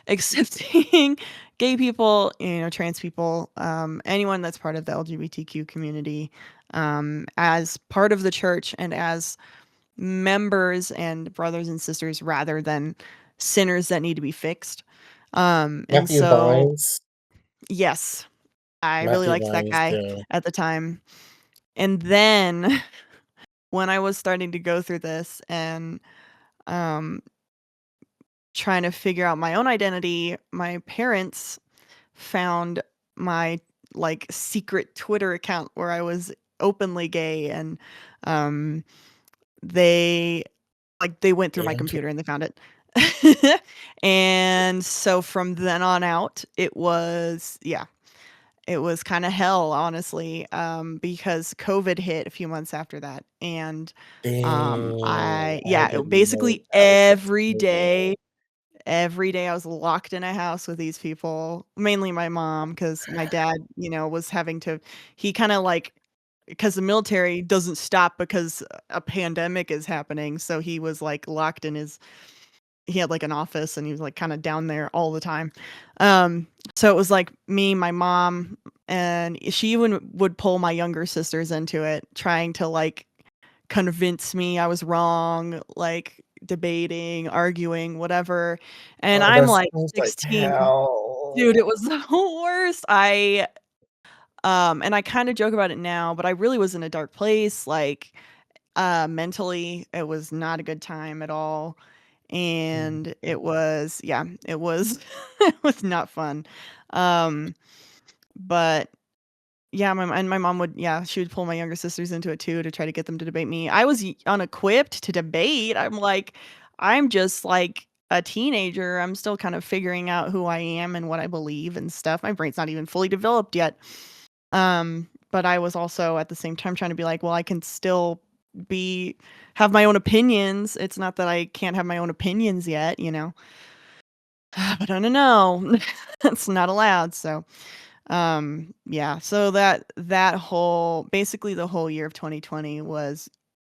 accepting gay people, you know, trans people, anyone that's part of the LGBTQ community, as part of the church and as members and brothers and sisters rather than sinners that need to be fixed. And Matthew so, Vines. yes, I really Matthew liked that Vines guy too. at the time. And then when I was starting to go through this and um trying to figure out my own identity, my parents found my like secret Twitter account where I was openly gay and um they they went through my And computer and they found it. And so from then on out, it was yeah, it was kinda hell, honestly, because COVID hit a few months after that, and, Dang, I I yeah, didn't know basically that was the every day I was locked in a house with these people, mainly my mom, because my dad, was having to he kinda, like, because the military doesn't stop because a pandemic is happening, so he was, like, locked in his he had, like, an office, and he was, like, kinda down there all the time. So it was, like, me, my mom, and she even would pull my younger sisters into it, trying to, like, convince me I was wrong, like, debating, arguing, whatever, and Oh, I'm, that like, sounds like 16. Dude, hell. it was the worst. And I kinda joke about it now, but I really was in a dark place, like, mentally, it was not a good time at all, Mm. and it was yeah, it was it was not fun. Um, but yeah, my mom would yeah, she would pull my younger sisters into it too to try to get them to debate me. I was unequipped to debate. I'm like, I'm just like a teenager. I'm still kind of figuring out who I am and what I believe and stuff. My brain's not even fully developed yet. But I was also at the same time trying to be like, well, I can still be have my own opinions. It's not that I can't have my own opinions yet. But I don't know. It's not allowed. So yeah, so that whole basically the whole year of 2020 was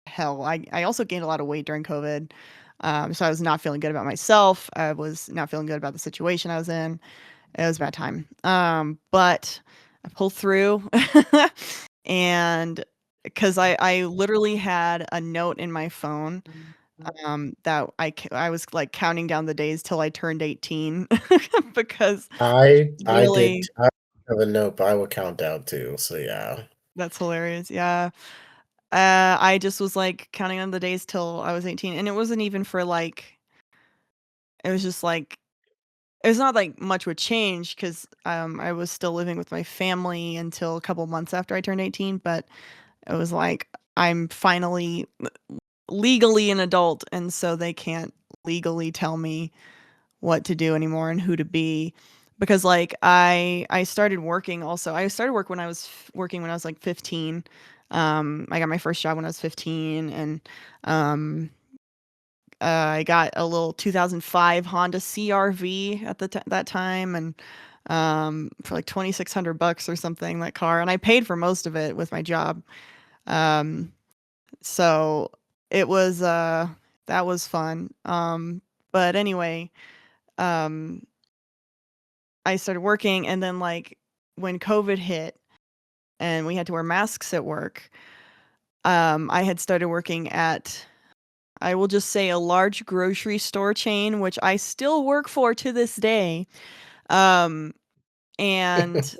hell. I also gained a lot of weight during COVID. So I was not feeling good about myself. I was not feeling good about the situation I was in. It was a bad time. But I pulled through and because I literally had a note in my phone that I was like counting down the days till I turned 18 because I did really I have a note, but I will count down too, so yeah. that's hilarious. Yeah. I just was, like, counting on the days till I was 18, and it wasn't even for, like it was just, like it's not like much would change 'cause, I was still living with my family until a couple months after I turned 18, but it was like, I'm finally legally an adult, and so they can't legally tell me what to do anymore and who to be because, like, I started working also. I started working when I was, like, 15. I got my first job when I was 15, and, um, I got a little 2005 Honda CR-V at that time, and, for, like, 2,600 bucks or something, that car, and I paid for most of it with my job. Um, so it was, that was fun. But anyway, um I started working and then, like, when COVID hit and we had to wear masks at work, I had started working at, I will just say, a large grocery store chain, which I still work for to this day. Um, and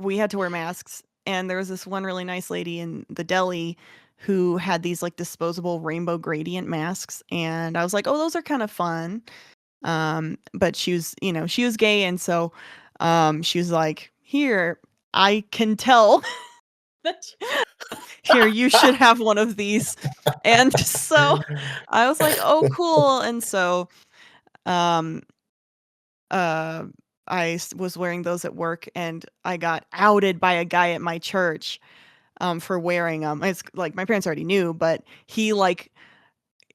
we had to wear masks, and there was this one really nice lady in the deli who had these, like, disposable rainbow gradient masks, and I was like, "Oh, those are kind of fun." But she was gay, and so, she was like, "Here, I can tell that here, you should have one of these." And so I was like, "Oh, cool." And so, um, uh, was wearing those at work, and I got outed by a guy at my church, for wearing them. It's like my parents already knew, but he, like,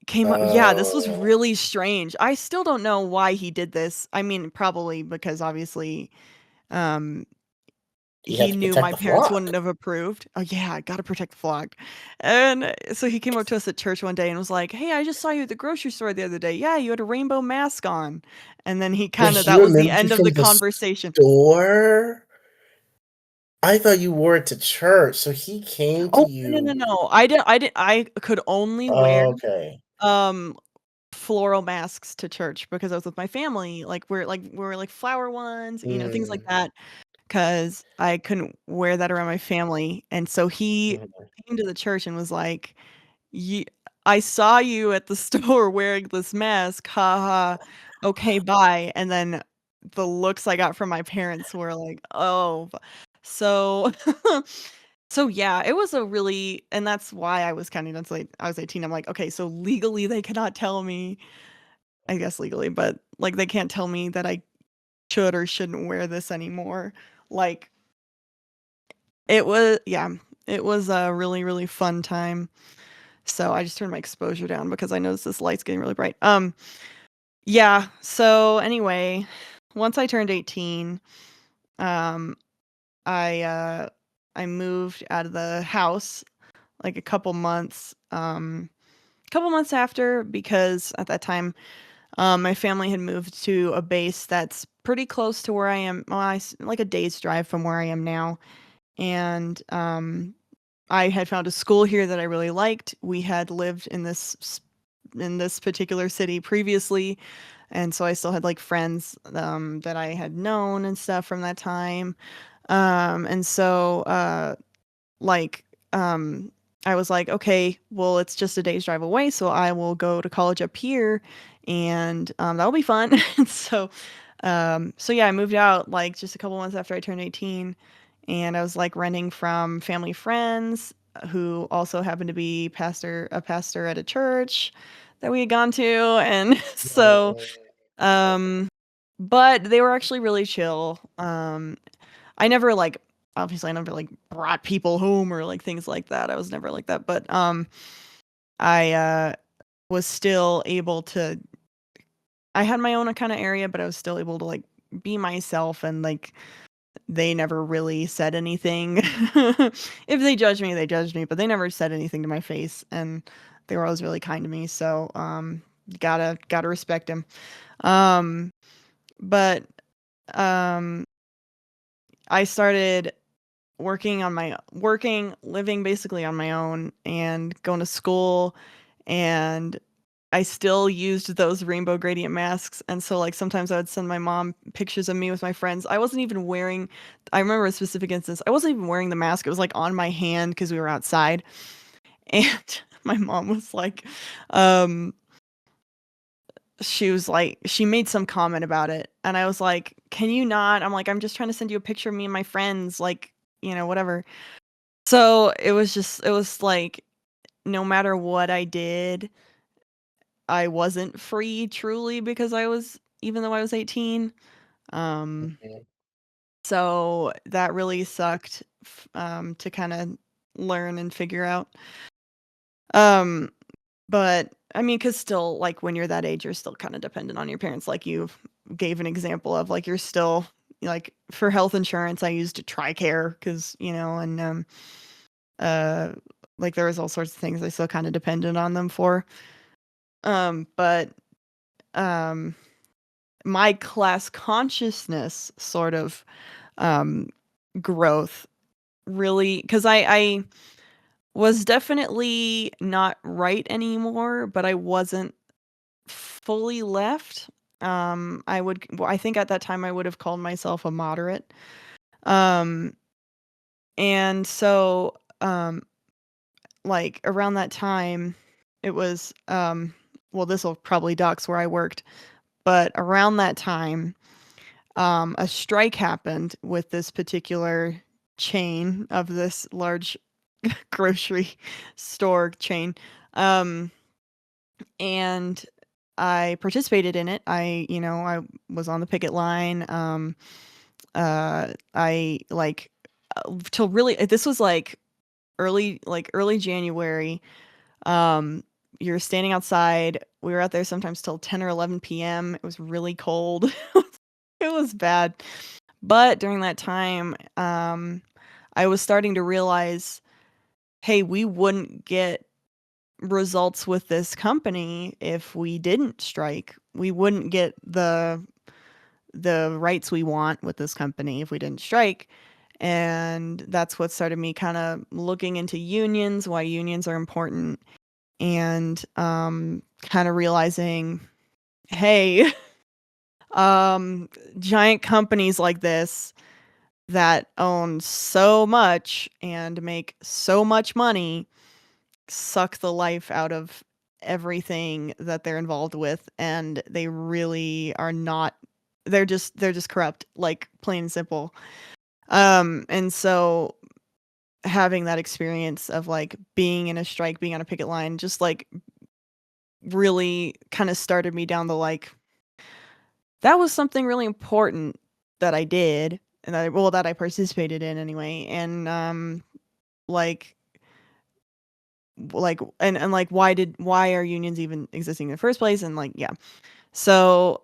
came up yeah, this was Oh, really strange. I still don't know why he did this. I mean, probably because obviously, um, he had he to knew protect my the parents flock. wouldn't have approved. Oh, yeah, gotta protect the flock. And so he came up to us at church one day and was like, "Hey, I just saw you at the grocery store the other day. Yeah, you had a rainbow mask on." And then he Wait, kinda he that was the removed you end of from the the conversation. store? I thought you wore it to church, so he came to Oh, no, no, you. no. I could only wear, Okay. um floral masks to church because I was with my family, we're like flower ones, things like Mm, that. Cause I couldn't wear that around my family, and so he mhm. came to the church and was like, "Ye I saw you at the store wearing this mask, ha ha. Okay, bye." And then the looks I got from my parents were like, "Oh." So so yeah, it was a really and that's why I was kinda that's like I was 18, I'm like, "Okay, so legally they cannot tell me I guess legally, but like they can't tell me that I should or shouldn't wear this anymore. Like it was a really, really fun time. So I just turned my exposure down because I noticed this light's getting really bright. Yeah, so anyway, once I turned 18, um, I I moved out of the house like a couple months after, because at that time my family had moved to a base that's pretty close to where I am, well, like a day's drive from where I am now. And I had found a school here that I really liked. We had lived in this particular city previously, and so I still had like friends that I had known and stuff from that time. And so like I was like, okay, well, it's just a day's drive away, so I will go to college up here, and that'll be fun. And so yeah, I moved out like just a couple months after I turned 18, and I was like renting from family friends who also happened to be a pastor at a church that we had gone to, and so Oh, um but they were actually really chill. I never like obviously I never like brought people home or like things like that. I was never like that, but I was still able to I had my own kind of area, but I was still able to like be myself, and like they never really said anything. If they judged me, they judged me, but they never said anything to my face, and they were always really kind to me. So gotta respect them. Um but um I started living basically on my own and going to school, and I still used those rainbow gradient masks, and so like sometimes I would send my mom pictures of me with my friends. I remember a specific instance. I wasn't even wearing the mask. It was like on my hand because we were outside. And my mom was like, um she was like, she made some comment about it, and I was like, "Can you not?" I'm like, "I'm just trying to send you a picture of me and my friends, like, whatever." So it was like, no matter what I did, I wasn't free truly because even though I was 18. Um, okay. so that really sucked, to kind of learn and figure out. Um, but I mean, cause still, like when you're that age, you're still kind of dependent on your parents. Like you gave an example of, like, you're still like for health insurance, I used TRICARE because, and uh, like there was all sorts of things I still kind of depended on them for. But um, my class consciousness sort of um growth really, because I was definitely not right anymore, but I wasn't fully left. I think at that time I would have called myself a moderate. Um, and so like around that time, it was well, this will probably dox where I worked, but around that time, a strike happened with this particular chain of this large grocery store chain. Um, and I participated in it. I was on the picket line. I like till really this was early January. Um, you're standing outside. We were out there sometimes till 10 or 11 p.m. It was really cold. It was bad. But during that time, I was starting to realize, hey, we wouldn't get results with this company if we didn't strike. We wouldn't get the rights we want with this company if we didn't strike. And that's what started me kind of looking into unions, why unions are important, and kind of realizing, hey, giant companies like this that own so much and make so much money suck the life out of everything that they're involved with, and they really are not, they're just corrupt, like plain and simple. And so having that experience of like being in a strike, being on a picket line, just like really kind of started me down the like, that was something really important that I did, and that I participated in anyway. And like and like why are unions even existing in the first place, and like yeah. So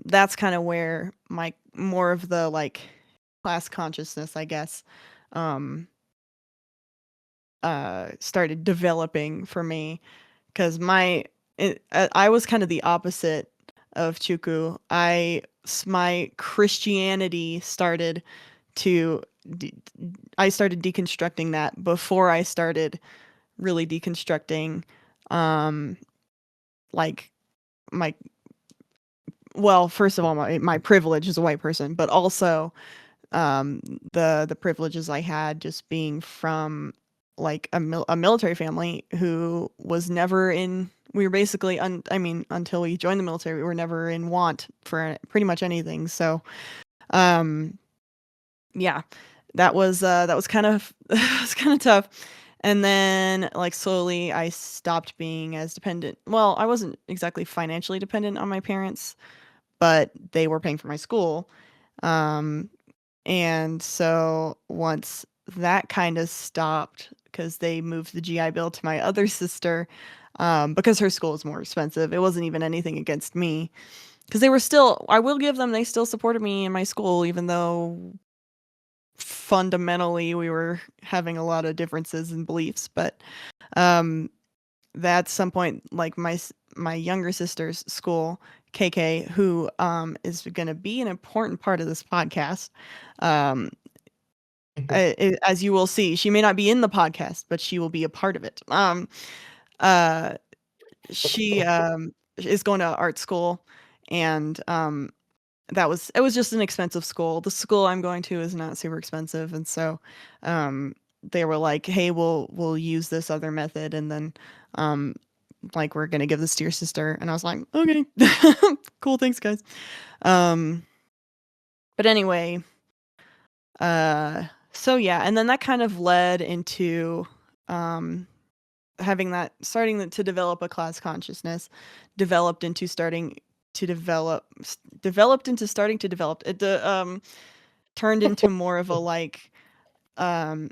that's kind of where my more of the like class consciousness, I guess, um started developing for me, because I was kind of the opposite of Chukwu. My Christianity started to de- I started deconstructing that before I started really deconstructing um like my well, first of all, my privilege as a white person, but also um the privileges I had just being from like a military family who was never in we were basically I mean, until we joined the military, we were never in want for pretty much anything. So um yeah, that was kind of it was kind of tough. And then like slowly I stopped being as dependent. Well, I wasn't exactly financially dependent on my parents, but they were paying for my school. Um and so once that kind of stopped, because they moved the GI Bill to my other sister, because her school is more expensive. It wasn't even anything against me, because they were still, I will give them, they still supported me in my school, even though fundamentally we were having a lot of differences in beliefs. But um, at some point, like my younger sister's school, KK, who is going to be an important part of this podcast. Um, as you will see, she may not be in the podcast, but she will be a part of it. Uh, she is going to art school, and it was just an expensive school. The school I'm going to is not super expensive, and so they were like, "Hey, we'll use this other method, and then um, like we're gonna give this to your sister." And I was like, "Okay, cool, thanks, guys." Um, but anyway, so yeah, and then that kind of led into um having that to develop a class consciousness, developed into starting to develop developed into starting to develop it, turned into more of a like um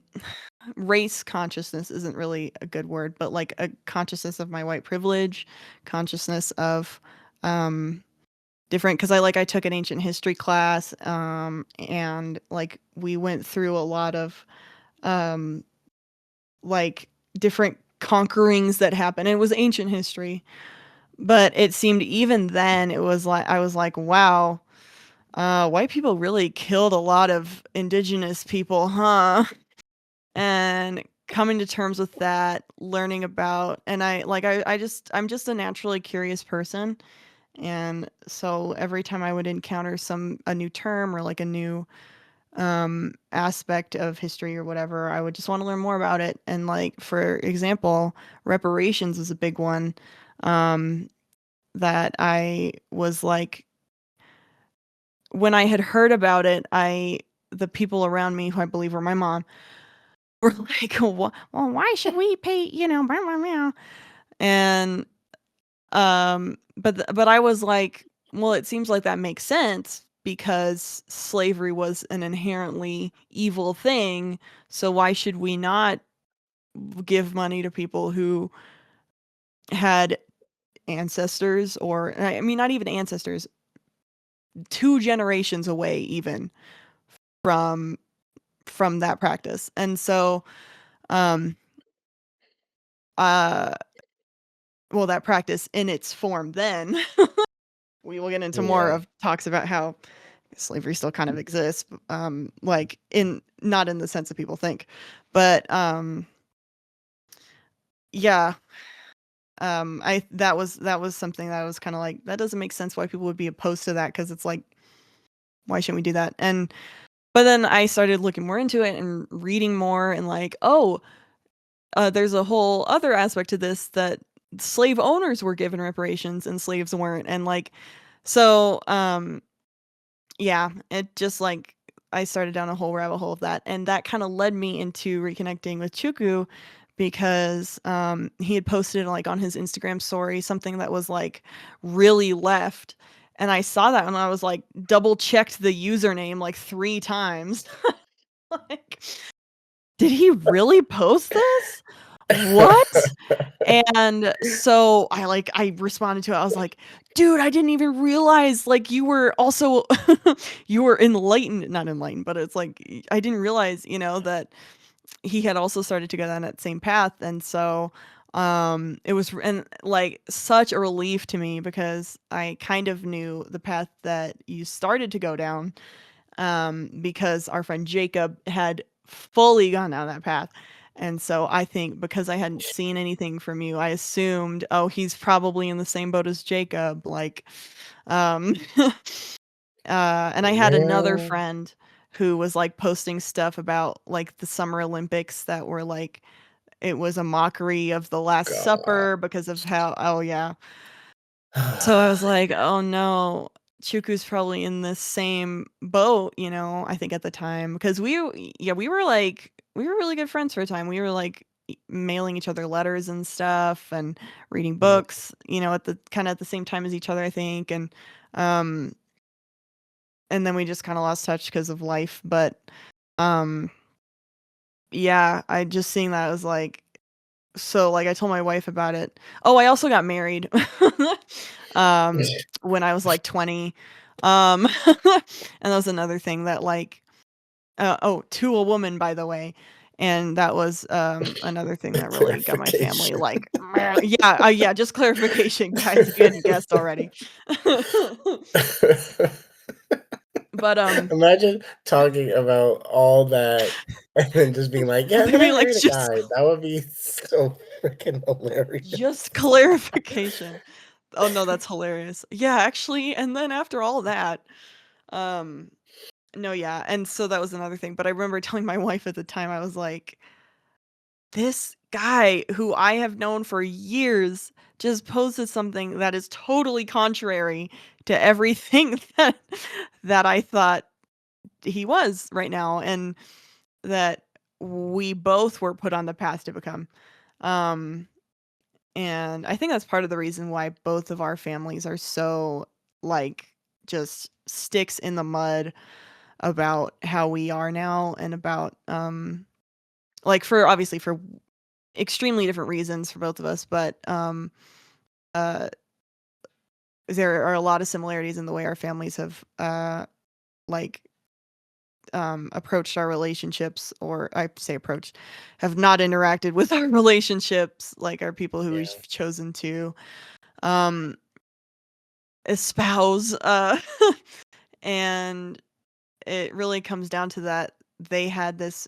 race consciousness isn't really a good word, but like a consciousness of my white privilege, consciousness of um different, because I took an ancient history class, and like we went through a lot of um like different conquerings that happened. It was ancient history, but it seemed even then it was like I was like, wow, white people really killed a lot of indigenous people, huh? And coming to terms with that, learning about, and I'm just a naturally curious person. And so every time I would encounter a new term or like a new aspect of history or whatever, I would just want to learn more about it. And like for example, reparations is a big one, um that I was like, when I had heard about it, the people around me, who I believe were my mom, were like, well, why should we pay, blah, blah, blah. And but I was like, well, it seems like that makes sense because slavery was an inherently evil thing. So why should we not give money to people who had ancestors, or I mean, not even ancestors, two generations away even from that practice. And so um uh well, that practice in its form then, we will get into more Yeah. of talks about how slavery still kind of exists, like in not in the sense that people think, but yeah, I that was something that I was kind of like, that doesn't make sense why people would be opposed to that, because it's like, why shouldn't we do that? And but then I started looking more into it and reading more, and like, oh, there's a whole other aspect to this, that slave owners were given reparations and slaves weren't, and like, so yeah, it just like, I started down a whole rabbit hole of that, and that kind of led me into reconnecting with Chukwu, because he had posted like on his Instagram story something that was like really left. And I saw that and I was like double checked the username like 3 times. Like, did he really post this? What? And so I responded to it. I was like, "Dude, I didn't even realize like you were also you were enlightened, not enlightened, but it's like I didn't realize, that he had also started to go down that same path." And so it was and like such a relief to me because I kind of knew the path that you started to go down, because our friend Jacob had fully gone down that path. And so I think because I hadn't seen anything from you, I assumed, oh, he's probably in the same boat as Jacob. Like, um, and I had another Yeah. friend who was like posting stuff about like the Summer Olympics that were like, it was a mockery of the Last God. Supper because of how, oh, yeah. So I was like, "Oh, no, Chukwu's probably in this same boat," I think at the time because we were really good friends for a time. We were, like, mailing each other letters and stuff and reading Mm, books, at the kinda at the same time as each other, I think, um, and then we just kinda lost touch because of life, but, um, yeah, I just seeing that was like so, like, I told my wife about it. Oh, I also got married, when I was, like, 20, and that was another thing that, like to a woman, by the way, and that was, another thing that really got my family, clarification. like, "Meh." Yeah, yeah, just clarification, guys, if you hadn't guessed already. But, Imagine talking about all that and then just being like, "Yeah, and then I maybe, like, married a just guy." That would be so freaking just hilarious. clarification. Oh, no, that's hilarious. Yeah, actually, and then after all that, um no, yeah, and so that was another thing, but I remember telling my wife at the time, I was like, "This guy who I have known for years just posted something that is totally contrary to everything that I thought he was right now, and that we both were put on the path to become." Um, and I think that's part of the reason why both of our families are so, like, just sticks in the mud about how we are now and about, like, for obviously for extremely different reasons for both of us, but, uh, there are a lot of similarities in the way our families have, like, approached our relationships, or I say approached, have not interacted with our relationships, like, our people who we've Yeah. chosen to, um, espouse, and it really comes down to that they had this,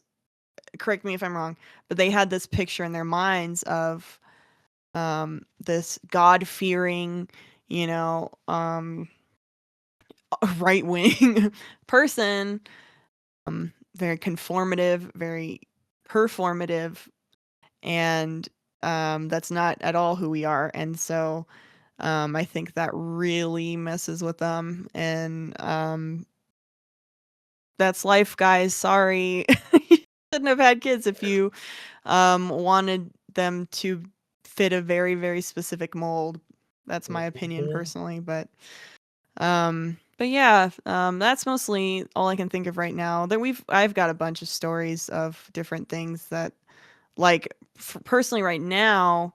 correct me if I'm wrong, but they had this picture in their minds of, this God-fearing, you know, um, right wing person, very conformative, very performative, and that's not at all who we are. And so I think that really messes with them. And that's life, guys. Sorry. You shouldn't have had kids if you wanted them to fit a very, very specific mold. That's my opinion Mhm. personally, but yeah, that's mostly all I can think of right now. I've got a bunch of stories of different things that, like, personally right now,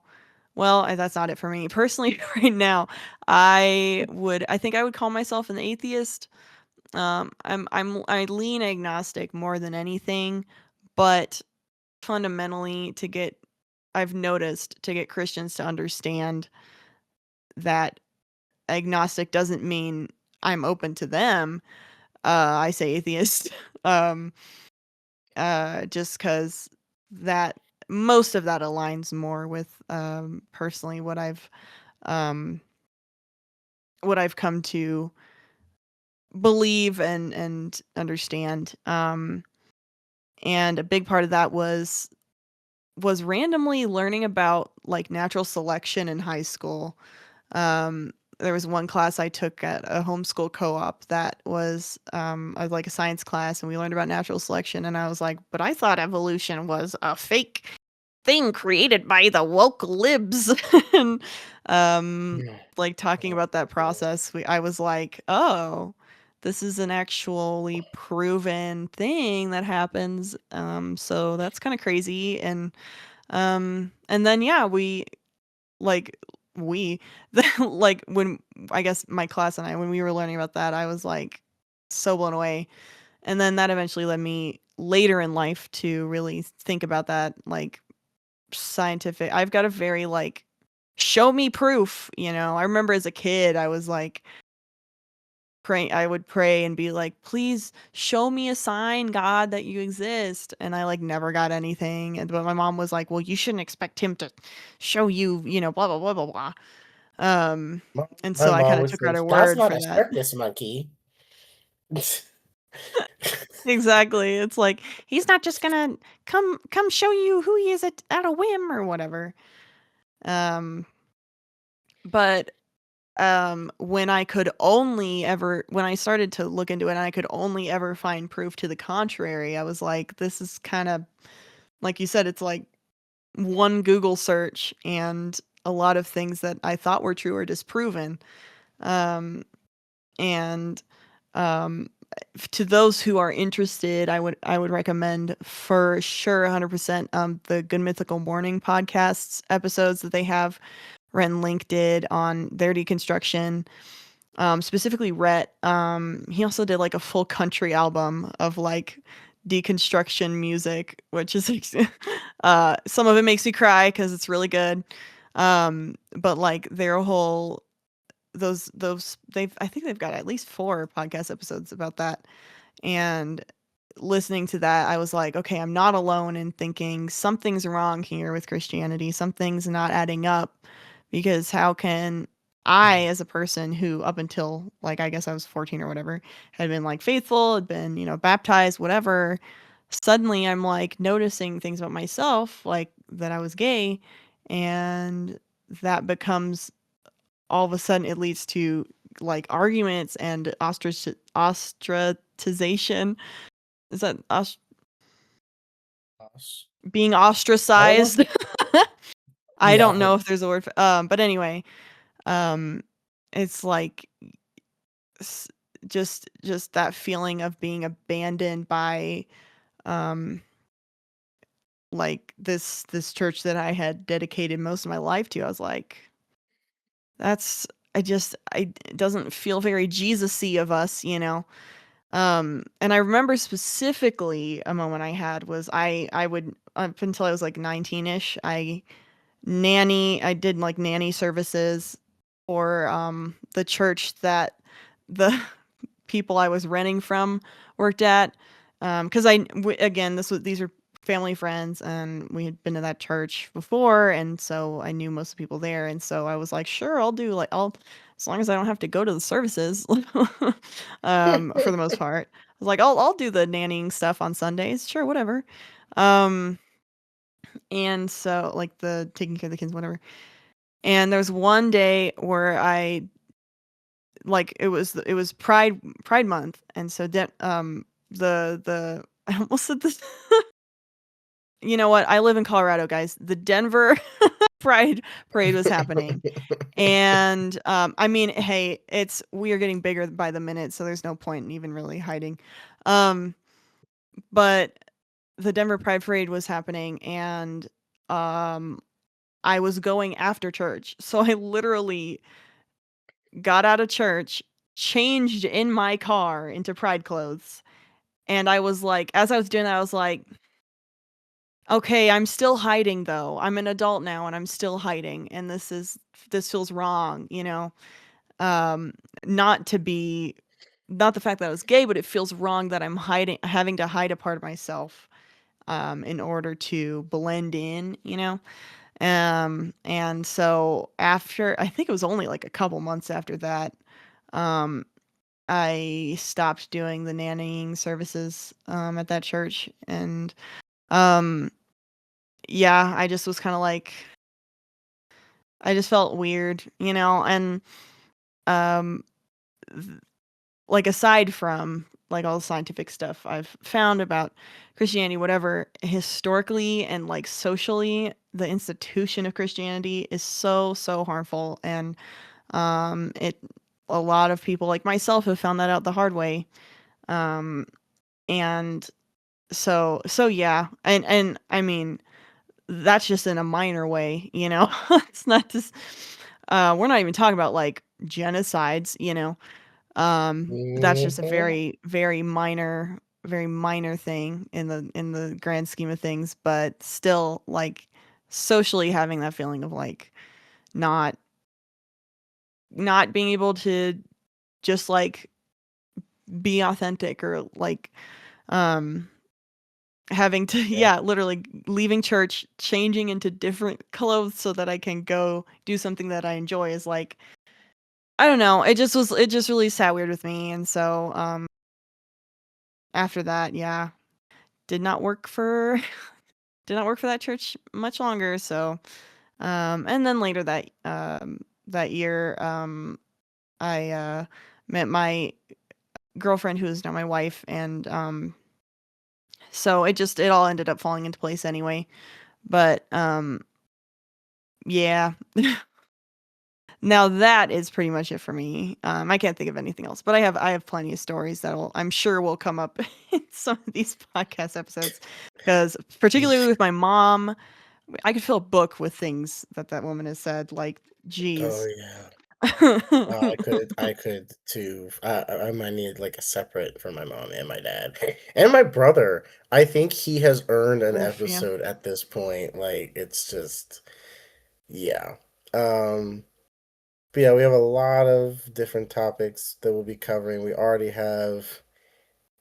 well, that's not it for me. Personally right now, I think I would call myself an atheist. I lean agnostic more than anything, but fundamentally I've noticed to get Christians to understand that agnostic doesn't mean I'm open to them. I say atheist, um, just because that most of that aligns more with, personally um, what I've come to believe and understand. And a big part of that was randomly learning about like natural selection in high school. There was one class I took at a homeschool co-op that was, like a science class, and we learned about natural selection. And I was like, but I thought evolution was a fake thing created by the woke libs. And Mm. like talking Oh, about that process, I was like, oh, this is an actually proven thing that happens. So that's kind of crazy. And then yeah, like we like when I guess my class and I, when we were learning about that, I was like so blown away. And then that eventually led me later in life to really think about that, like scientific. I've got a very like show me proof, you know. I remember as a kid I was like praying, I would pray and be like, "Please show me a sign, God, that you exist." And I like never got anything. And but my mom was like, "Well, you shouldn't expect him to show you, you know, blah blah blah blah blah." Um and my so I kind mom of would took her say, at her "That's word not for a that. circus monkey." Exactly. It's like he's not just gonna come show you who he is at a whim or whatever. Um, but when I could only ever when I started to look into it and I could only ever find proof to the contrary, I was like, this is kind of like you said, it's like one Google search and a lot of things that I thought were true are disproven. Um, and um to those who are interested, I would recommend for sure 100% the Good Mythical Morning podcasts episodes that they have. Rhett and Link did on their deconstruction. Specifically Rhett, he also did like a full country album of like deconstruction music, which is like, some of it makes me cry because it's really good. But like their whole those they've I think they've got at least 4 podcast episodes about that. And listening to that, I was like, okay, I'm not alone in thinking something's wrong here with Christianity. Something's not adding up because how can I, as a person who up until like I guess I was 14 or whatever, had been like faithful, had been, you know, baptized, whatever, suddenly I'm like noticing things about myself, like that I was gay, and that becomes all of a sudden it leads to like arguments and ostracization. Is that Gosh. being I don't know. ostracized? I don't Yeah. know if there's a word for, but anyway, um, it's like s- just that feeling of being abandoned by um like this church that I had dedicated most of my life to. I was like, that's I it doesn't feel very Jesus-y of us, you know. And I remember specifically a moment I had was I would up until I was like 19ish, I did like nanny services for the church that the people I was renting from worked at. Because again, these are family friends, and we had been to that church before, and so I knew most of the people there, and so I was like, sure, I'll as long as I don't have to go to the services, for the most part. I was like, I'll do the nannying stuff on Sundays, sure, whatever. Um, and so like the taking care of the kids, whatever. And there was one day where like it was Pride month, and so the I almost said this. You know what? I live in Colorado, guys. The Denver Pride Parade was happening. And I mean, hey, we are getting bigger by the minute, so there's no point in even really hiding. Um but the Denver Pride Parade was happening, and um I was going after church. So I literally got out of church, changed in my car into pride clothes, and I was like, as I was doing that, I was like, okay, I'm still hiding though. I'm an adult now and I'm still hiding, and this feels wrong, you know. Um not to be not the fact that I was gay, but it feels wrong that I'm having to hide a part of myself in order to blend in, you know. And so after I think it was only like a couple months after that, um I stopped doing the nannying services at that church. And um yeah, I just was kind of like I just felt weird, you know. And um th- like aside from like all the scientific stuff I've found about Christianity, whatever, historically and like socially, the institution of Christianity is so harmful, and it a lot of people like myself have found that out the hard way. And so yeah, and I mean that's just in a minor way, you know. It's not just we're not even talking about like genocides, you know. That's just a Mhm. very minor thing in the grand scheme of things, but still like socially having that feeling of like not not being able to just like be authentic, or like um having to Yeah. yeah, literally leaving church, changing into different clothes so that I can go do something that I enjoy is like I don't know, it just really sat weird with me, and so after that, yeah, did not work for did not work for that church much longer. So and then later that year, I met my girlfriend, who is now my wife, and so it all ended up falling into place anyway. But yeah. Now that is pretty much it for me. I can't think of anything else, but I have plenty of stories I'm sure will come up in some of these podcast episodes, because particularly with my mom, I could fill a book with things that that woman has said. Like, Oh geez. yeah. I could too. I might need like a separate for my mom and my dad and my brother. I think he has earned an Oof, yeah. episode at this point. Like it's just, yeah. Um, but yeah, we have a lot of different topics that we'll be covering. We already have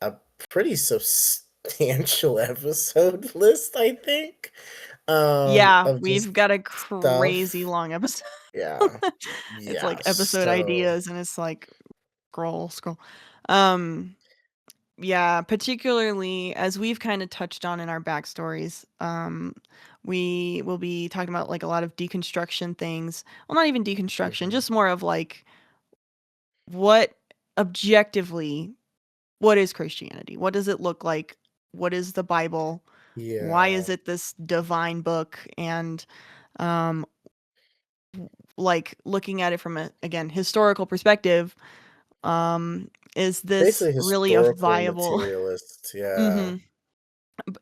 a pretty substantial episode list, I think, Yeah, of just we've got a crazy stuff. long episode. Yeah. It's Yeah. like episode So ideas, and it's like scroll. Um, yeah, particularly as we've kind of touched on in our backstories, we will be talking about like a lot of deconstruction things. Well, not even deconstruction, mhm. just more of like what objectively, what is Christianity? What does it look like? What is the Bible? Why is Yeah. it this divine book? And um, like looking at it from a again historical perspective, is this Basically really a historical viable? materialist, yeah. Mhm.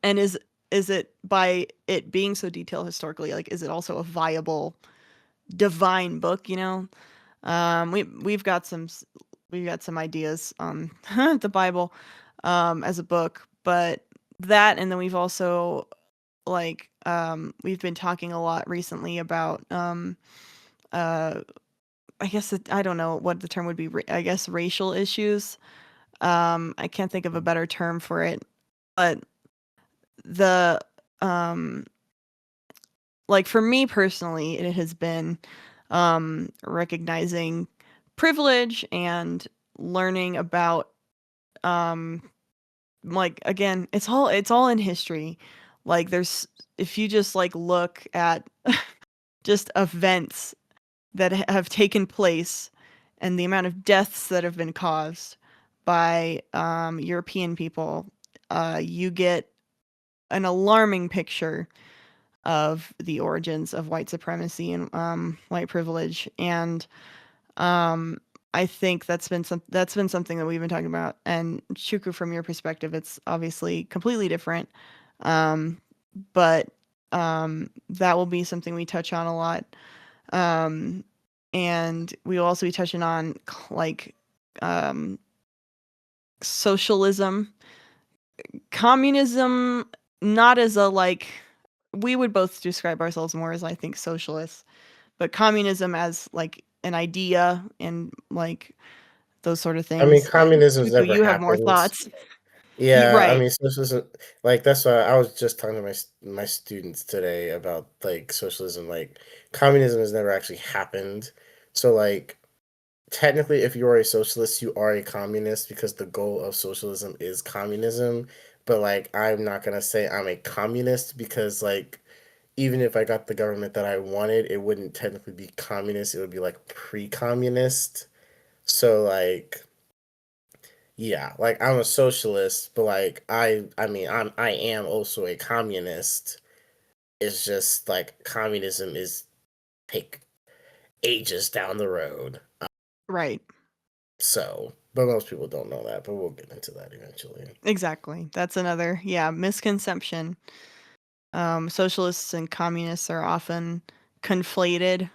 And is it, by it being so detailed historically, like is it also a viable divine book, you know? We've got some ideas on the Bible as a book, but that, and then we've also like we've been talking a lot recently about uh I guess I don't know what the term would be. I guess racial issues. I can't think of a better term for it, but the um like for me personally, it has been recognizing privilege and learning about um like again, it's all in history. Like there's if you just like look at just events that have taken place and the amount of deaths that have been caused by European people, you get an alarming picture of the origins of white supremacy and white privilege. And um, I think that's been something that we've been talking about. And Chukwu, from your perspective, it's obviously completely different. Um, but that will be something we touch on a lot. Um, and we will also be touching on like um, socialism, communism, not as a like we would both describe ourselves more as I think socialists, but communism as like an idea and like those sort of I mean, things. communism's Tutu, never you have more happened. thoughts. Yeah, I Right. mean, socialism, like that's why I was just talking to my students today about like socialism. Like communism has never actually happened. So like technically, if you are a socialist, you are a communist because the goal of socialism is communism. But like, I'm not gonna say I'm a communist because like even if I got the government that I wanted, it wouldn't technically be communist. It would be like pre-communist. So like Yeah, like I'm a socialist, but like I mean I am also a communist. It's just like communism is take ages down the road. Right. So, but most people don't know that, but we'll get into that eventually. Exactly. That's another, yeah, misconception. Socialists and communists are often conflated,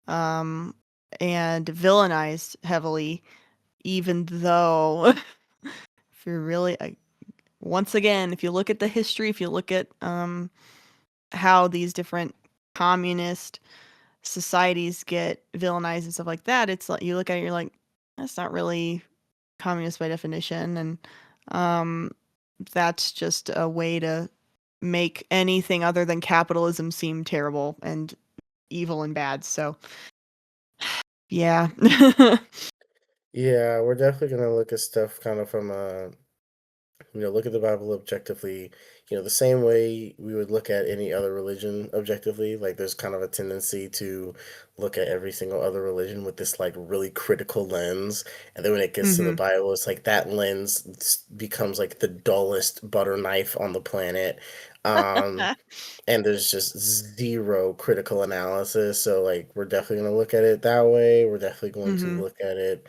um, and villainized heavily, even though if you're really, once again, if you look at the history, if you look at how these different communist societies get villainized and stuff like that, it's like you look at it, you're like, that's not really communist by definition, and um, that's just a way to make anything other than capitalism seem terrible and evil and bad. So, yeah. Yeah, we're definitely gonna look at stuff kind of from a look at the Bible objectively, the same way we would look at any other religion objectively. Like, there's kind of a tendency to look at every single other religion with this, like, really critical lens. And then when it gets to the Mhm. Bible, it's like that lens becomes like the dullest butter knife on the planet. Um, and there's just zero critical analysis. So, like, we're definitely going to look at it that way. We're definitely going to Mhm. look at it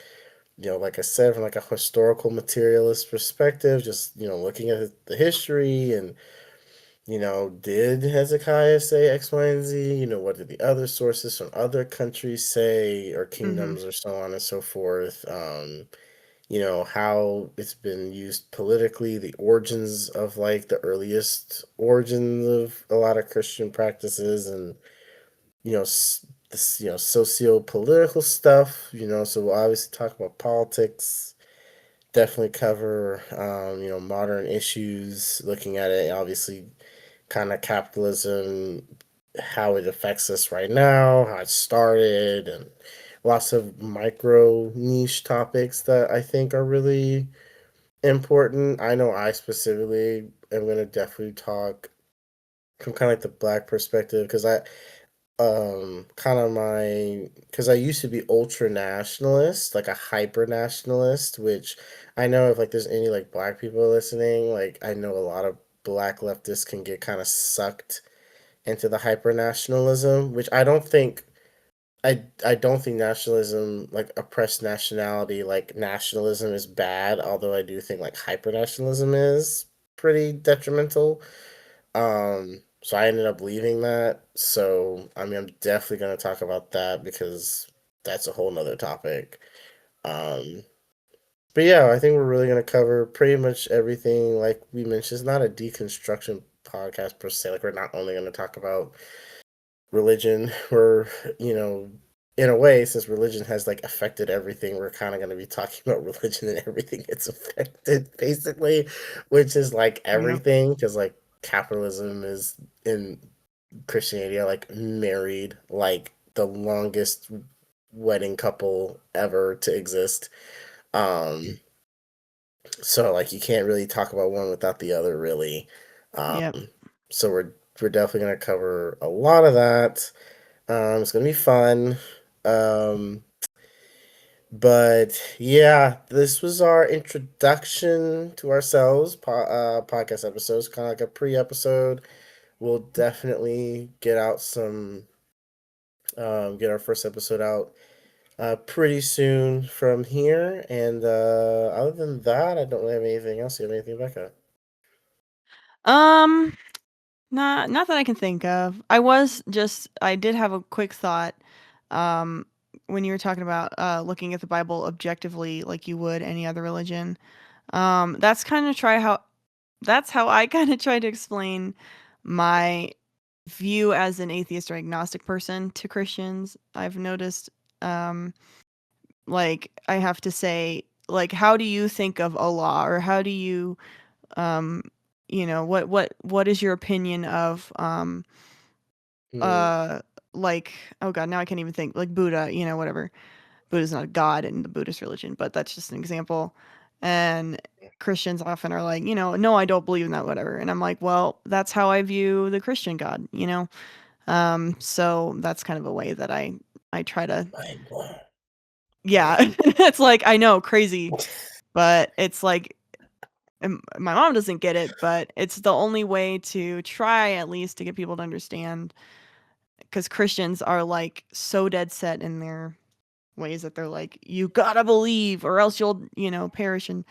like I said, from like a historical materialist perspective, just looking at the history and did Hezekiah say X, Y, and Z? What did the other sources from other countries say, or Mhm. kingdoms, or so on and so forth? How it's been used politically, the origins of like the earliest origins of a lot of Christian practices, and this socio-political stuff. So we'll obviously talk about politics, definitely cover modern issues, looking at it obviously, kind of capitalism, how it affects us right now, how it started, and lots of micro niche topics that I think are really important. I know I specifically am going to definitely talk from kind of like the black perspective, because kind of my because I used to be ultra nationalist, like a hyper nationalist, which I know if like there's any like black people listening, like I know a lot of black leftists can get kind of sucked into the hyper nationalism, which I don't think nationalism, like oppressed nationality, like nationalism is bad, although I do think like hyper nationalism is pretty detrimental. So I ended up leaving that. So I mean, I'm definitely gonna talk about that because that's a whole nother topic. Um, but yeah, I think we're really gonna cover pretty much everything. Like we mentioned, it's not a deconstruction podcast per se. Like we're not only gonna talk about religion. We're you know, in a way, since religion has like affected everything, we're kind of gonna be talking about religion and everything it's affected, basically, which is like Yep. everything, because like capitalism is in Christianity are like married like the longest wedding couple ever to exist. Um, so like you can't really talk about one without the other, really. Um, Yep. so we're definitely gonna cover a lot of that. It's gonna be fun. Um, but yeah, this was our introduction to ourselves. Podcast episodes, kind of like a pre-episode. We'll definitely get our first episode out pretty soon from here. And other than that, I don't really have anything else. You have anything, Becca? Um, not that I can think of. I did have a quick thought, um, when you were talking about looking at the Bible objectively like you would any other religion. That's kind of try how that's how I kind of try to explain my view as an atheist or agnostic person to Christians. I've noticed, um, like I have to say, like, how do you think of Allah, or how do you, um, what is your opinion of, Mm, uh, like, oh God, now I can't even think, like Buddha, whatever. Buddha's not a god in the Buddhist religion, but that's just an example. And Christians often are like, no, I don't believe in that, whatever. And I'm like, well, that's how I view the Christian God. So that's kind of a way that I try to, mind blown. yeah, it's like, I know, crazy, but it's like my mom doesn't get it, but it's the only way to try at least to get people to understand, because Christians are like so dead set in their ways that they're like, you gotta believe or else you'll, perish. And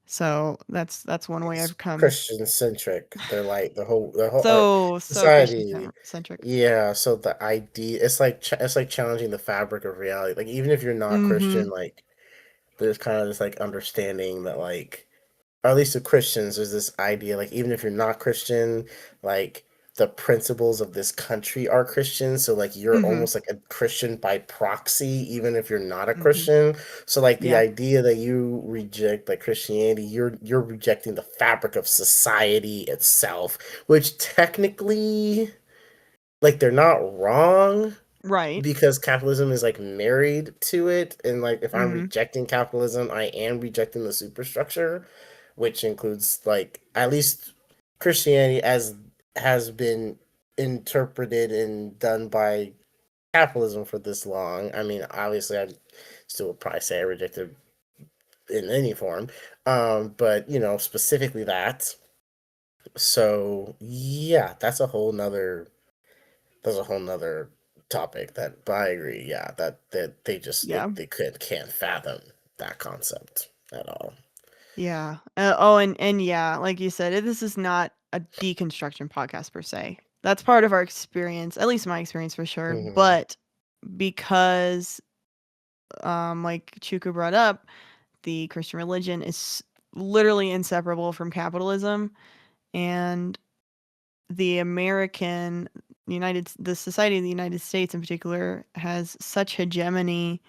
so that's one way It's I've come. Christian centric. They're like the whole So Christian society. centric. Yeah, so the idea it's like challenging the fabric of reality. Like even if you're not Mm-hmm. Christian, like there's kind of this like understanding that like, or at least with Christians, there's this idea like even if you're not Christian, like the principles of this country are Christian. So like you're Mm-hmm. almost like a Christian by proxy, even if you're not a Mm-hmm. Christian. So like the Yeah. idea that you reject like Christianity, you're rejecting the fabric of society itself, which technically like they're not wrong Right. because capitalism is like married to it, and like if I'm Mm-hmm. rejecting capitalism I am rejecting the superstructure, which includes like at least Christianity as has been interpreted and done by capitalism for this long. I mean obviously I still would probably say I reject it in any form, but you know specifically that. So yeah, that's a whole nother topic. That, but I agree, yeah, that they just Yeah. they can't fathom that concept at all. Yeah. And yeah, like you said, this is not a deconstruction podcast per se. That's part of our experience, at least my experience for sure. Hmm. But because, like Chukwu brought up, the Christian religion is literally inseparable from capitalism, and the the society of the United States in particular has such hegemony,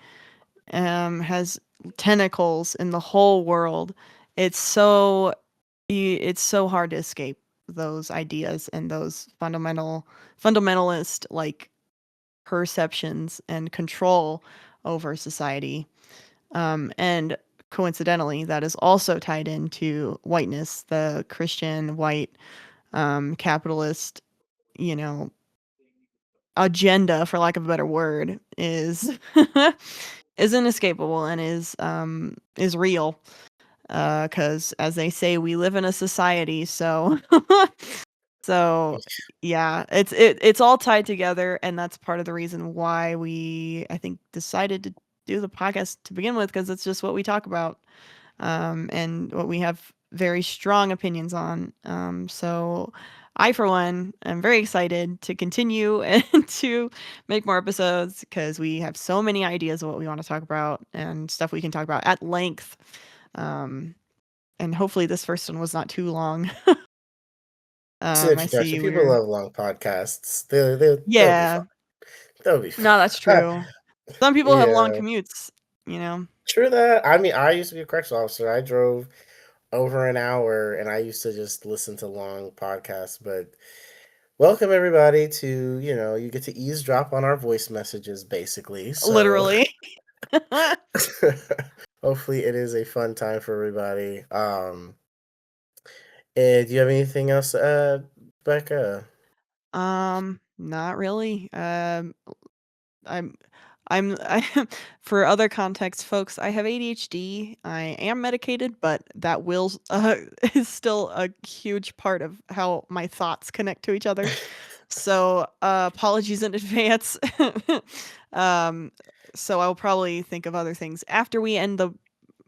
has tentacles in the whole world. It's so it's so hard to escape those ideas and those fundamentalist like perceptions and control over society. And coincidentally, that is also tied into whiteness, the Christian white capitalist, you know, agenda, for lack of a better word, is is inescapable and is real. Because as they say, we live in a society, so so yeah, it's all tied together, and that's part of the reason why we, I think, decided to do the podcast to begin with, because it's just what we talk about, and what we have very strong opinions on. So I, for one, am very excited to continue and to make more episodes, because we have so many ideas of what we want to talk about and stuff we can talk about at length. Um, and hopefully this first one was not too long. It's an I introduction. see People we're love long podcasts. They'll be fine. Yeah. They'll be No, that's fine. true. Some people have long Yeah, commutes, you know? true that. I mean, I used to be a correctional officer. I drove over an hour, and I used to just listen to long podcasts. But welcome everybody to, you know, you get to eavesdrop on our voice messages basically. So Literally. hopefully it is a fun time for everybody. And do you have anything else to add, Becca? Not really. I'm I for other context, folks, I have ADHD. I am medicated, but that will is still a huge part of how my thoughts connect to each other. So, apologies in advance. um, so I'll probably think of other things after we end the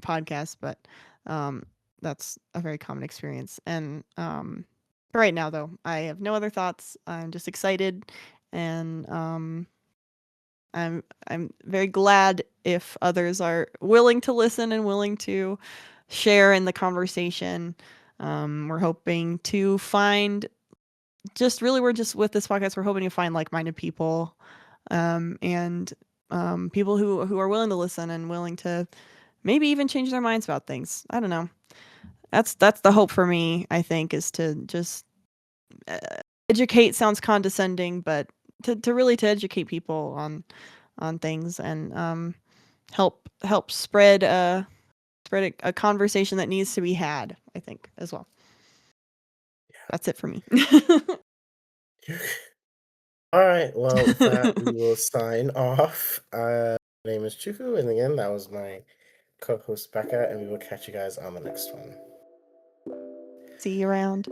podcast, but um, that's a very common experience. And for right now, though, I have no other thoughts. I'm just excited, and I'm very glad if others are willing to listen and willing to share in the conversation. We're hoping to find we're just with this podcast, we're hoping to find like-minded people, and people who are willing to listen and willing to maybe even change their minds about things. I don't know. That's the hope for me, I think, is to just uh, educate sounds condescending, but to really to educate people on things, and help spread a conversation that needs to be had, I think, as well. That's it for me. All right, well, with that, we will sign off. My name is Chukwu, and again, that was my co-host Becca, and we will catch you guys on the next one. See you around.